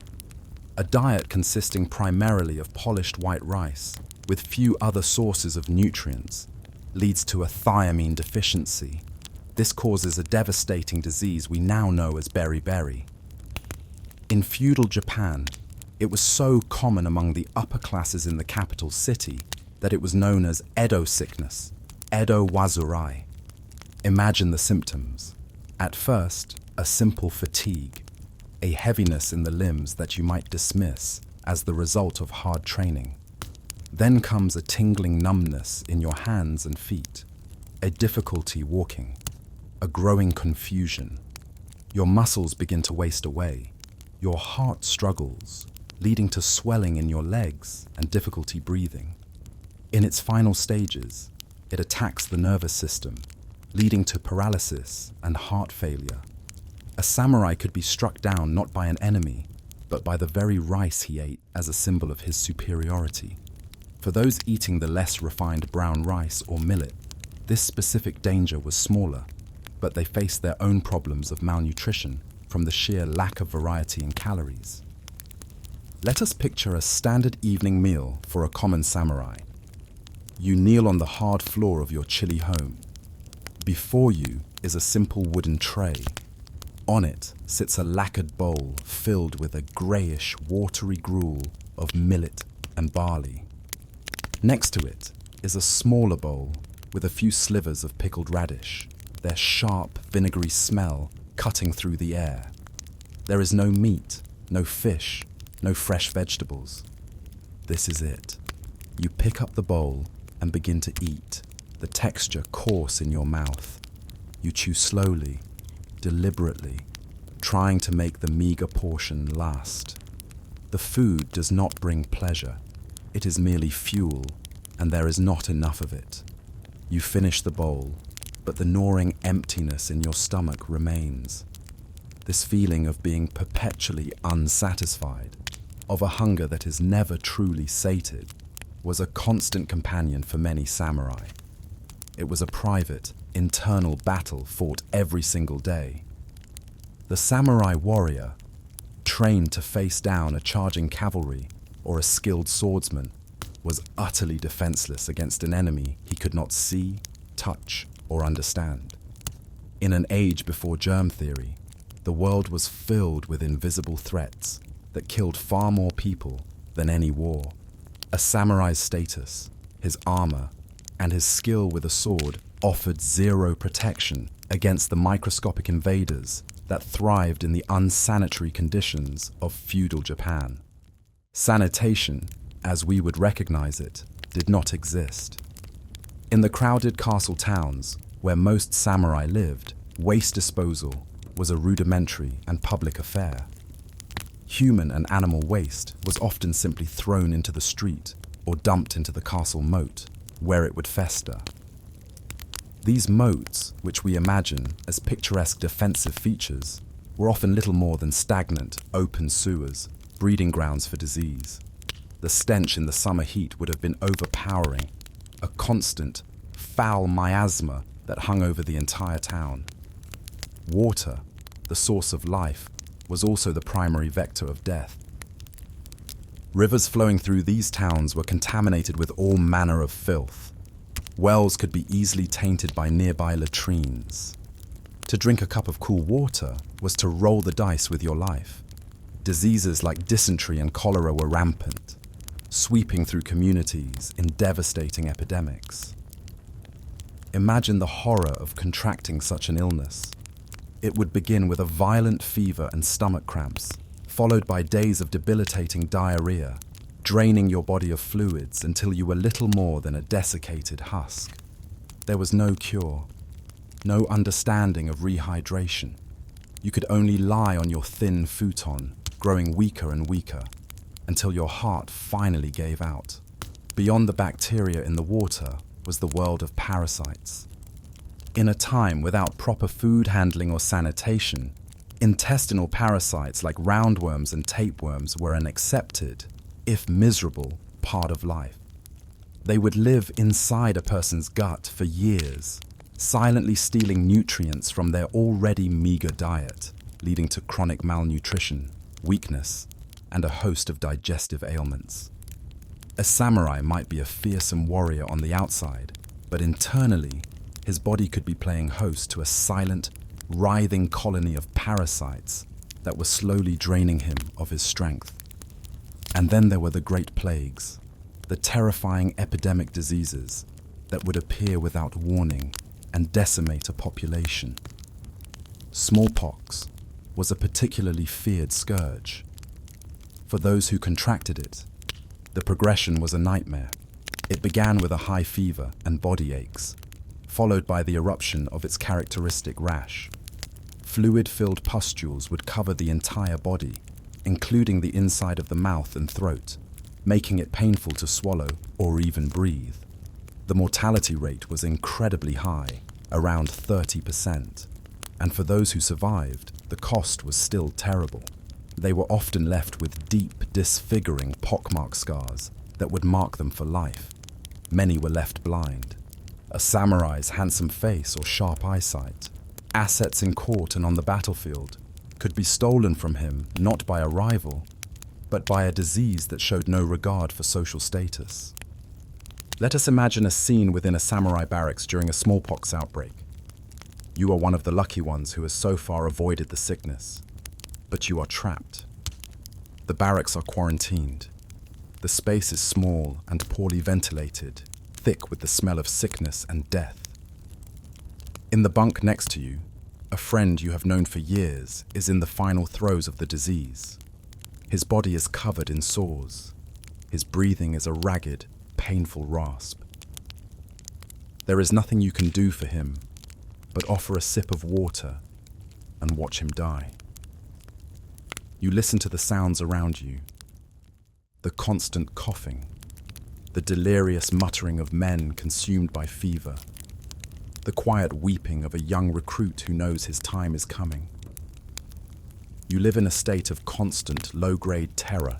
A diet consisting primarily of polished white rice, with few other sources of nutrients, leads to a thiamine deficiency. This causes a devastating disease we now know as beriberi. In feudal Japan, it was so common among the upper classes in the capital city that it was known as Edo sickness, Edo wazurai. Imagine the symptoms. At first, a simple fatigue, a heaviness in the limbs that you might dismiss as the result of hard training. Then comes a tingling numbness in your hands and feet, a difficulty walking, a growing confusion. Your muscles begin to waste away. Your heart struggles, leading to swelling in your legs and difficulty breathing. In its final stages, it attacks the nervous system, leading to paralysis and heart failure. A samurai could be struck down not by an enemy, but by the very rice he ate as a symbol of his superiority. For those eating the less refined brown rice or millet, this specific danger was smaller, but they faced their own problems of malnutrition from the sheer lack of variety in calories. Let us picture a standard evening meal for a common samurai. You kneel on the hard floor of your chilly home. Before you is a simple wooden tray. On it sits a lacquered bowl filled with a greyish, watery gruel of millet and barley. Next to it is a smaller bowl with a few slivers of pickled radish, their sharp, vinegary smell cutting through the air. There is no meat, no fish, no fresh vegetables. This is it. You pick up the bowl and begin to eat, the texture coarse in your mouth. You chew slowly, deliberately, trying to make the meager portion last. The food does not bring pleasure. It is merely fuel, and there is not enough of it. You finish the bowl, but the gnawing emptiness in your stomach remains. This feeling of being perpetually unsatisfied, of a hunger that is never truly sated, was a constant companion for many samurai. It was a private, internal battle fought every single day. The samurai warrior, trained to face down a charging cavalry or a skilled swordsman, was utterly defenseless against an enemy he could not see, touch, or understand. In an age before germ theory, the world was filled with invisible threats that killed far more people than any war. A samurai's status, his armor, and his skill with a sword offered zero protection against the microscopic invaders that thrived in the unsanitary conditions of feudal Japan. Sanitation, as we would recognize it, did not exist. In the crowded castle towns where most samurai lived, waste disposal was a rudimentary and public affair. Human and animal waste was often simply thrown into the street or dumped into the castle moat, where it would fester. These moats, which we imagine as picturesque defensive features, were often little more than stagnant, open sewers, breeding grounds for disease. The stench in the summer heat would have been overpowering, a constant, foul miasma that hung over the entire town. Water, the source of life, was also the primary vector of death. Rivers flowing through these towns were contaminated with all manner of filth. Wells could be easily tainted by nearby latrines. To drink a cup of cool water was to roll the dice with your life. Diseases like dysentery and cholera were rampant, sweeping through communities in devastating epidemics. Imagine the horror of contracting such an illness. It would begin with a violent fever and stomach cramps, followed by days of debilitating diarrhea, draining your body of fluids until you were little more than a desiccated husk. There was no cure, no understanding of rehydration. You could only lie on your thin futon, growing weaker and weaker, until your heart finally gave out. Beyond the bacteria in the water was the world of parasites. In a time without proper food handling or sanitation, intestinal parasites like roundworms and tapeworms were an accepted, if miserable, part of life. They would live inside a person's gut for years, silently stealing nutrients from their already meager diet, leading to chronic malnutrition, weakness, and a host of digestive ailments. A samurai might be a fearsome warrior on the outside, but internally, his body could be playing host to a silent, writhing colony of parasites that were slowly draining him of his strength. And then there were the great plagues, the terrifying epidemic diseases that would appear without warning and decimate a population. Smallpox was a particularly feared scourge. For those who contracted it, the progression was a nightmare. It began with a high fever and body aches, followed by the eruption of its characteristic rash. Fluid-filled pustules would cover the entire body, including the inside of the mouth and throat, making it painful to swallow or even breathe. The mortality rate was incredibly high, around 30%, and for those who survived, the cost was still terrible. They were often left with deep, disfiguring pockmark scars that would mark them for life. Many were left blind. A samurai's handsome face or sharp eyesight, assets in court and on the battlefield, could be stolen from him not by a rival, but by a disease that showed no regard for social status. Let us imagine a scene within a samurai barracks during a smallpox outbreak. You are one of the lucky ones who has so far avoided the sickness, but you are trapped. The barracks are quarantined. The space is small and poorly ventilated, thick with the smell of sickness and death. In the bunk next to you, a friend you have known for years is in the final throes of the disease. His body is covered in sores. His breathing is a ragged, painful rasp. There is nothing you can do for him but offer a sip of water and watch him die. You listen to the sounds around you, the constant coughing, the delirious muttering of men consumed by fever, the quiet weeping of a young recruit who knows his time is coming. You live in a state of constant low-grade terror,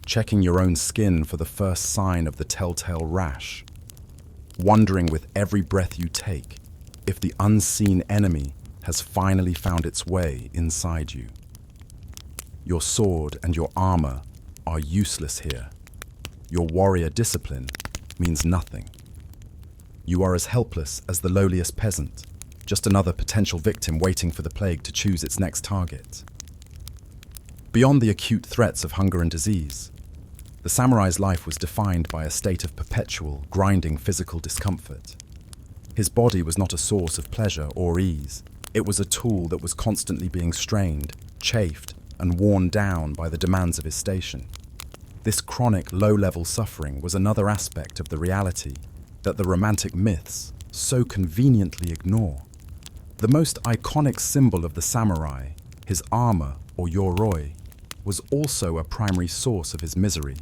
checking your own skin for the first sign of the telltale rash, wondering with every breath you take if the unseen enemy has finally found its way inside you. Your sword and your armor are useless here. Your warrior discipline means nothing. You are as helpless as the lowliest peasant, just another potential victim waiting for the plague to choose its next target. Beyond the acute threats of hunger and disease, the samurai's life was defined by a state of perpetual, grinding physical discomfort. His body was not a source of pleasure or ease. It was a tool that was constantly being strained, chafed, and worn down by the demands of his station. This chronic, low-level suffering was another aspect of the reality that the romantic myths so conveniently ignore. The most iconic symbol of the samurai, his armor or yoroi, was also a primary source of his misery.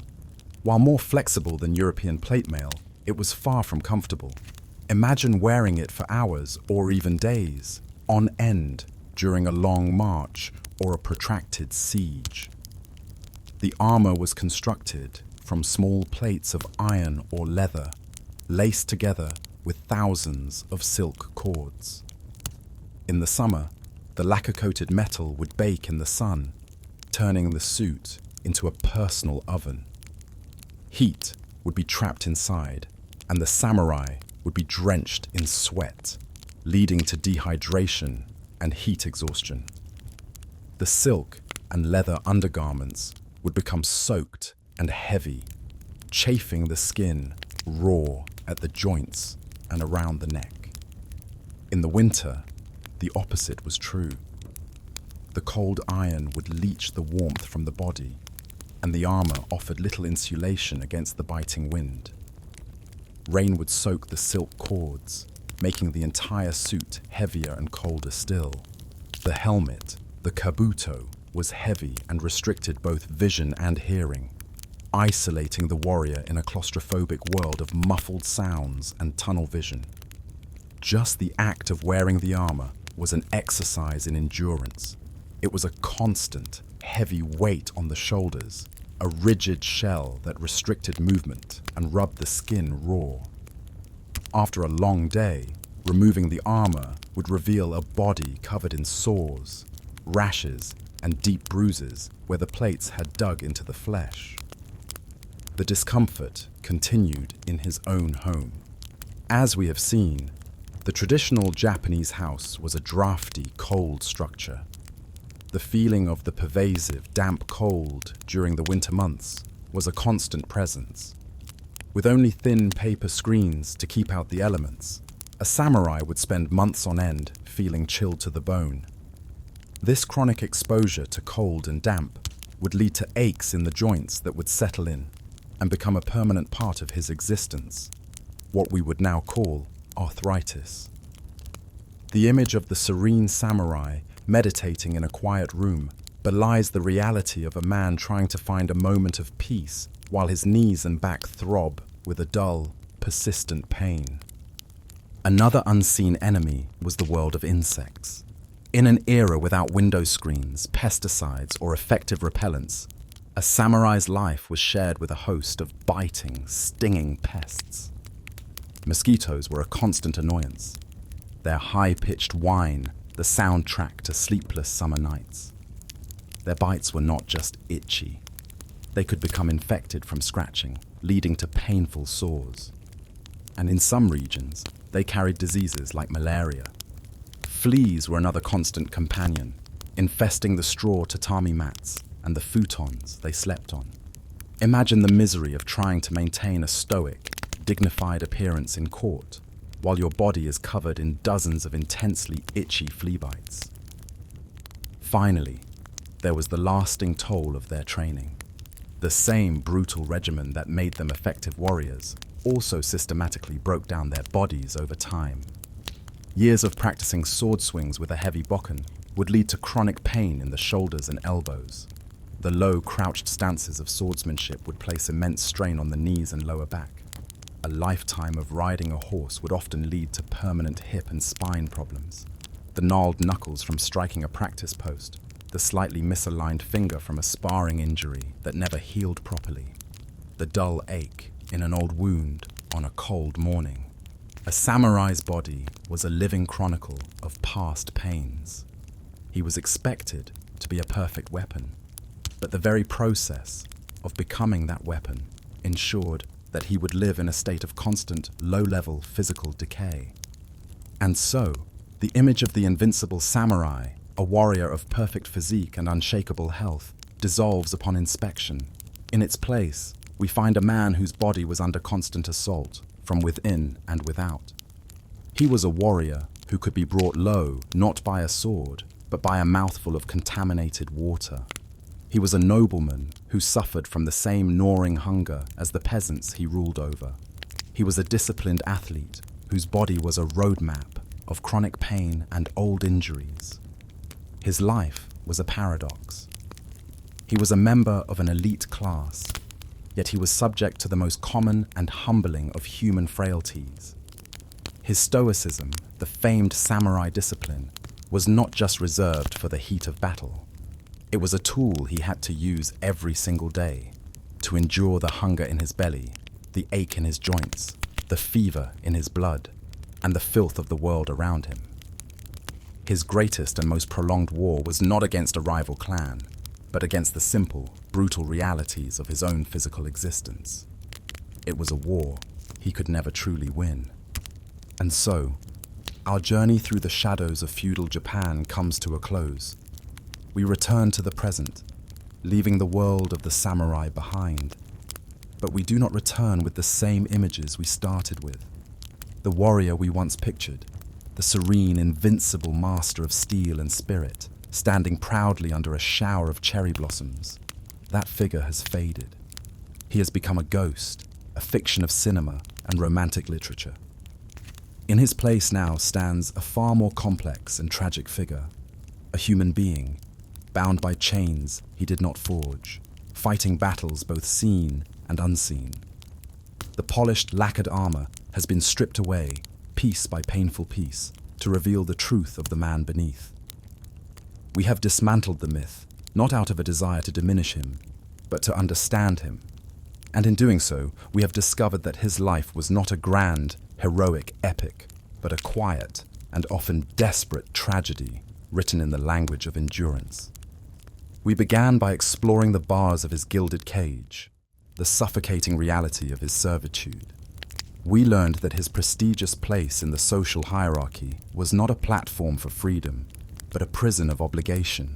While more flexible than European plate mail, it was far from comfortable. Imagine wearing it for hours or even days, on end, during a long march or a protracted siege. The armor was constructed from small plates of iron or leather, laced together with thousands of silk cords. In the summer, the lacquer-coated metal would bake in the sun, turning the suit into a personal oven. Heat would be trapped inside, and the samurai would be drenched in sweat, leading to dehydration and heat exhaustion. The silk and leather undergarments would become soaked and heavy, chafing the skin raw at the joints and around the neck. In the winter, the opposite was true. The cold iron would leach the warmth from the body, and the armor offered little insulation against the biting wind. Rain would soak the silk cords, making the entire suit heavier and colder still. The helmet, the kabuto, was heavy and restricted both vision and hearing, isolating the warrior in a claustrophobic world of muffled sounds and tunnel vision. Just the act of wearing the armor was an exercise in endurance. It was a constant, heavy weight on the shoulders, a rigid shell that restricted movement and rubbed the skin raw. After a long day, removing the armor would reveal a body covered in sores, rashes, and deep bruises where the plates had dug into the flesh. The discomfort continued in his own home. As we have seen, the traditional Japanese house was a drafty, cold structure. The feeling of the pervasive, damp cold during the winter months was a constant presence. With only thin paper screens to keep out the elements, a samurai would spend months on end feeling chilled to the bone. This chronic exposure to cold and damp would lead to aches in the joints that would settle in and become a permanent part of his existence, what we would now call arthritis. The image of the serene samurai meditating in a quiet room belies the reality of a man trying to find a moment of peace while his knees and back throb with a dull, persistent pain. Another unseen enemy was the world of insects. In an era without window screens, pesticides, or effective repellents, a samurai's life was shared with a host of biting, stinging pests. Mosquitoes were a constant annoyance. Their high-pitched whine, the soundtrack to sleepless summer nights. Their bites were not just itchy. They could become infected from scratching, leading to painful sores. And in some regions, they carried diseases like malaria. Fleas were another constant companion, infesting the straw tatami mats and the futons they slept on. Imagine the misery of trying to maintain a stoic, dignified appearance in court, while your body is covered in dozens of intensely itchy flea bites. Finally, there was the lasting toll of their training. The same brutal regimen that made them effective warriors also systematically broke down their bodies over time. Years of practicing sword swings with a heavy bokken would lead to chronic pain in the shoulders and elbows. The low, crouched stances of swordsmanship would place immense strain on the knees and lower back. A lifetime of riding a horse would often lead to permanent hip and spine problems. The gnarled knuckles from striking a practice post, the slightly misaligned finger from a sparring injury that never healed properly, the dull ache in an old wound on a cold morning. A samurai's body was a living chronicle of past pains. He was expected to be a perfect weapon, but the very process of becoming that weapon ensured that he would live in a state of constant, low-level physical decay. And so, The image of the invincible samurai, a warrior of perfect physique and unshakable health, dissolves upon inspection. In its place, we find a man whose body was under constant assault, from within and without. He was a warrior who could be brought low not by a sword, but by a mouthful of contaminated water. He was a nobleman who suffered from the same gnawing hunger as the peasants he ruled over. He was a disciplined athlete whose body was a roadmap of chronic pain and old injuries. His life was a paradox. He was a member of an elite class, yet he was subject to the most common and humbling of human frailties. His stoicism, the famed samurai discipline, was not just reserved for the heat of battle. It was a tool he had to use every single day to endure the hunger in his belly, the ache in his joints, the fever in his blood, and the filth of the world around him. His greatest and most prolonged war was not against a rival clan, but against the simple, brutal realities of his own physical existence. It was a war he could never truly win. And so, our journey through the shadows of feudal Japan comes to a close. We return to the present, leaving the world of the samurai behind. But we do not return with the same images we started with. The warrior we once pictured, the serene, invincible master of steel and spirit, standing proudly under a shower of cherry blossoms, that figure has faded. He has become a ghost, a fiction of cinema and romantic literature. In his place now stands a far more complex and tragic figure, a human being, bound by chains he did not forge, fighting battles both seen and unseen. The polished, lacquered armor has been stripped away, piece by painful piece, to reveal the truth of the man beneath. We have dismantled the myth, not out of a desire to diminish him, but to understand him. And in doing so, we have discovered that his life was not a grand, heroic epic, but a quiet and often desperate tragedy written in the language of endurance. We began by exploring the bars of his gilded cage, the suffocating reality of his servitude. We learned that his prestigious place in the social hierarchy was not a platform for freedom, but a prison of obligation.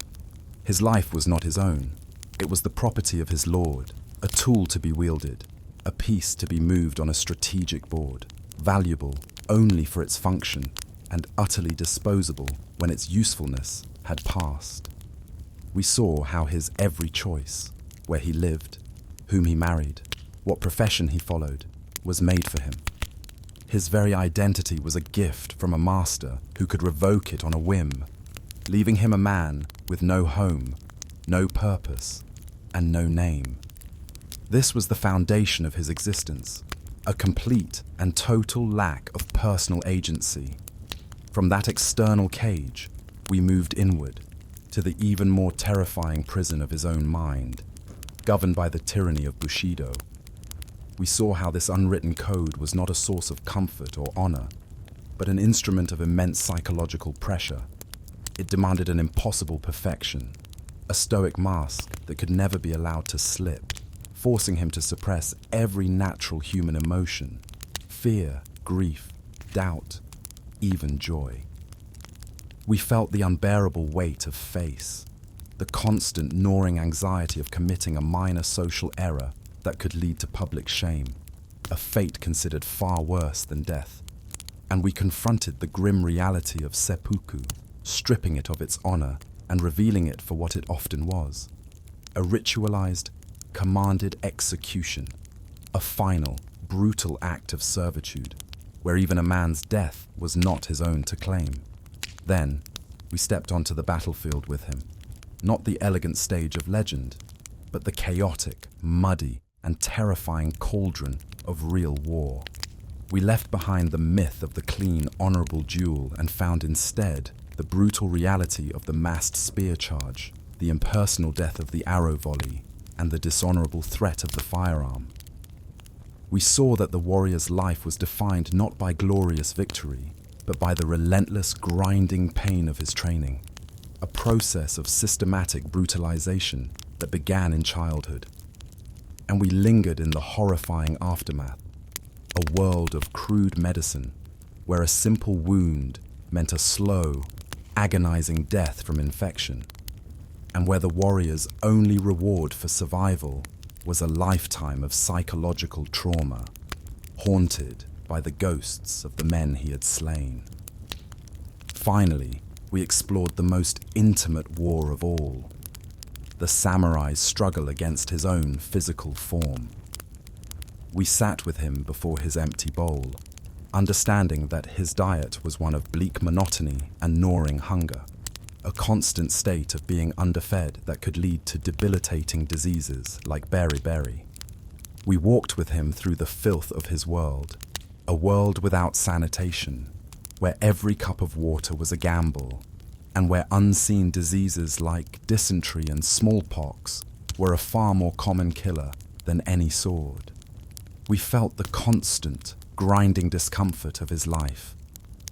His life was not his own. It was the property of his lord, a tool to be wielded, a piece to be moved on a strategic board, valuable only for its function and utterly disposable when its usefulness had passed. We saw how his every choice, where he lived, whom he married, what profession he followed, was made for him. His very identity was a gift from a master who could revoke it on a whim, leaving him a man with no home, no purpose, and no name. This was the foundation of his existence, a complete and total lack of personal agency. From that external cage, we moved inward to the even more terrifying prison of his own mind, governed by the tyranny of Bushido. We saw how this unwritten code was not a source of comfort or honor, but an instrument of immense psychological pressure. It demanded an impossible perfection, a stoic mask that could never be allowed to slip, forcing him to suppress every natural human emotion: fear, grief, doubt, even joy. We felt the unbearable weight of face, the constant gnawing anxiety of committing a minor social error that could lead to public shame, a fate considered far worse than death. And we confronted the grim reality of seppuku, stripping it of its honor and revealing it for what it often was: a ritualized, commanded execution, a final, brutal act of servitude, where even a man's death was not his own to claim. Then, we stepped onto the battlefield with him, not the elegant stage of legend, but the chaotic, muddy, and terrifying cauldron of real war. We left behind the myth of the clean, honorable duel and found instead the brutal reality of the massed spear charge, the impersonal death of the arrow volley, and the dishonorable threat of the firearm. We saw that the warrior's life was defined not by glorious victory, but by the relentless, grinding pain of his training, a process of systematic brutalization that began in childhood. And we lingered in the horrifying aftermath, a world of crude medicine, where a simple wound meant a slow, agonizing death from infection, and where the warrior's only reward for survival was a lifetime of psychological trauma, haunted by the ghosts of the men he had slain. Finally, we explored the most intimate war of all, the samurai's struggle against his own physical form. We sat with him before his empty bowl, understanding that his diet was one of bleak monotony and gnawing hunger, a constant state of being underfed that could lead to debilitating diseases like beriberi. We walked with him through the filth of his world, a world without sanitation, where every cup of water was a gamble, and where unseen diseases like dysentery and smallpox were a far more common killer than any sword. We felt the constant, grinding discomfort of his life,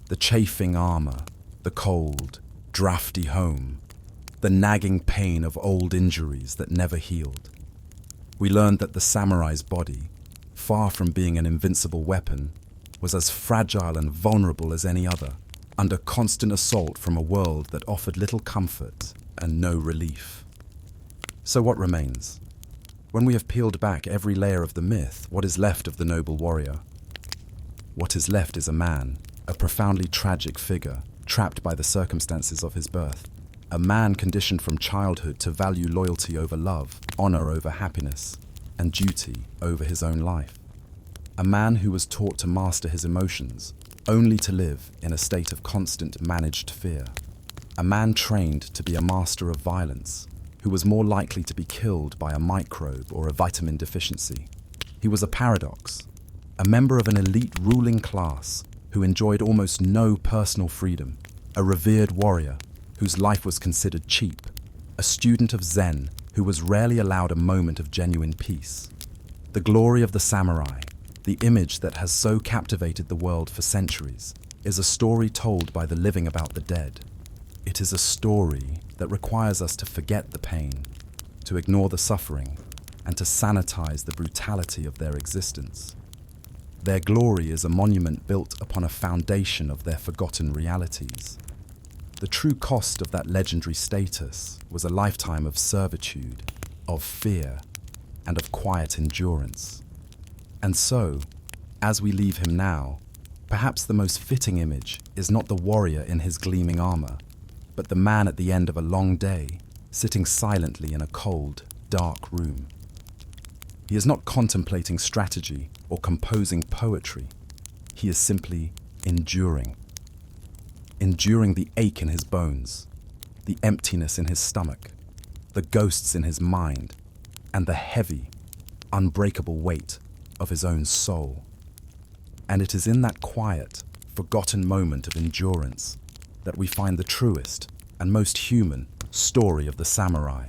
the chafing armor, the cold, drafty home, the nagging pain of old injuries that never healed. We learned that the samurai's body, far from being an invincible weapon, was as fragile and vulnerable as any other, under constant assault from a world that offered little comfort and no relief. So what remains? When we have peeled back every layer of the myth, what is left of the noble warrior? What is left is a man, a profoundly tragic figure, trapped by the circumstances of his birth. A man conditioned from childhood to value loyalty over love, honor over happiness, and duty over his own life. A man who was taught to master his emotions, only to live in a state of constant managed fear. A man trained to be a master of violence, who was more likely to be killed by a microbe or a vitamin deficiency. He was a paradox, a member of an elite ruling class who enjoyed almost no personal freedom, a revered warrior whose life was considered cheap, a student of Zen who was rarely allowed a moment of genuine peace. The glory of the samurai, the image that has so captivated the world for centuries, is a story told by the living about the dead. It is a story that requires us to forget the pain, to ignore the suffering, and to sanitize the brutality of their existence. Their glory is a monument built upon a foundation of their forgotten realities. The true cost of that legendary status was a lifetime of servitude, of fear, and of quiet endurance. And so, as we leave him now, perhaps the most fitting image is not the warrior in his gleaming armor, but the man at the end of a long day, sitting silently in a cold, dark room. He is not contemplating strategy or composing poetry. He is simply enduring. Enduring the ache in his bones, the emptiness in his stomach, the ghosts in his mind, and the heavy, unbreakable weight of his own soul. And it is in that quiet, forgotten moment of endurance that we find the truest and most human story of the samurai.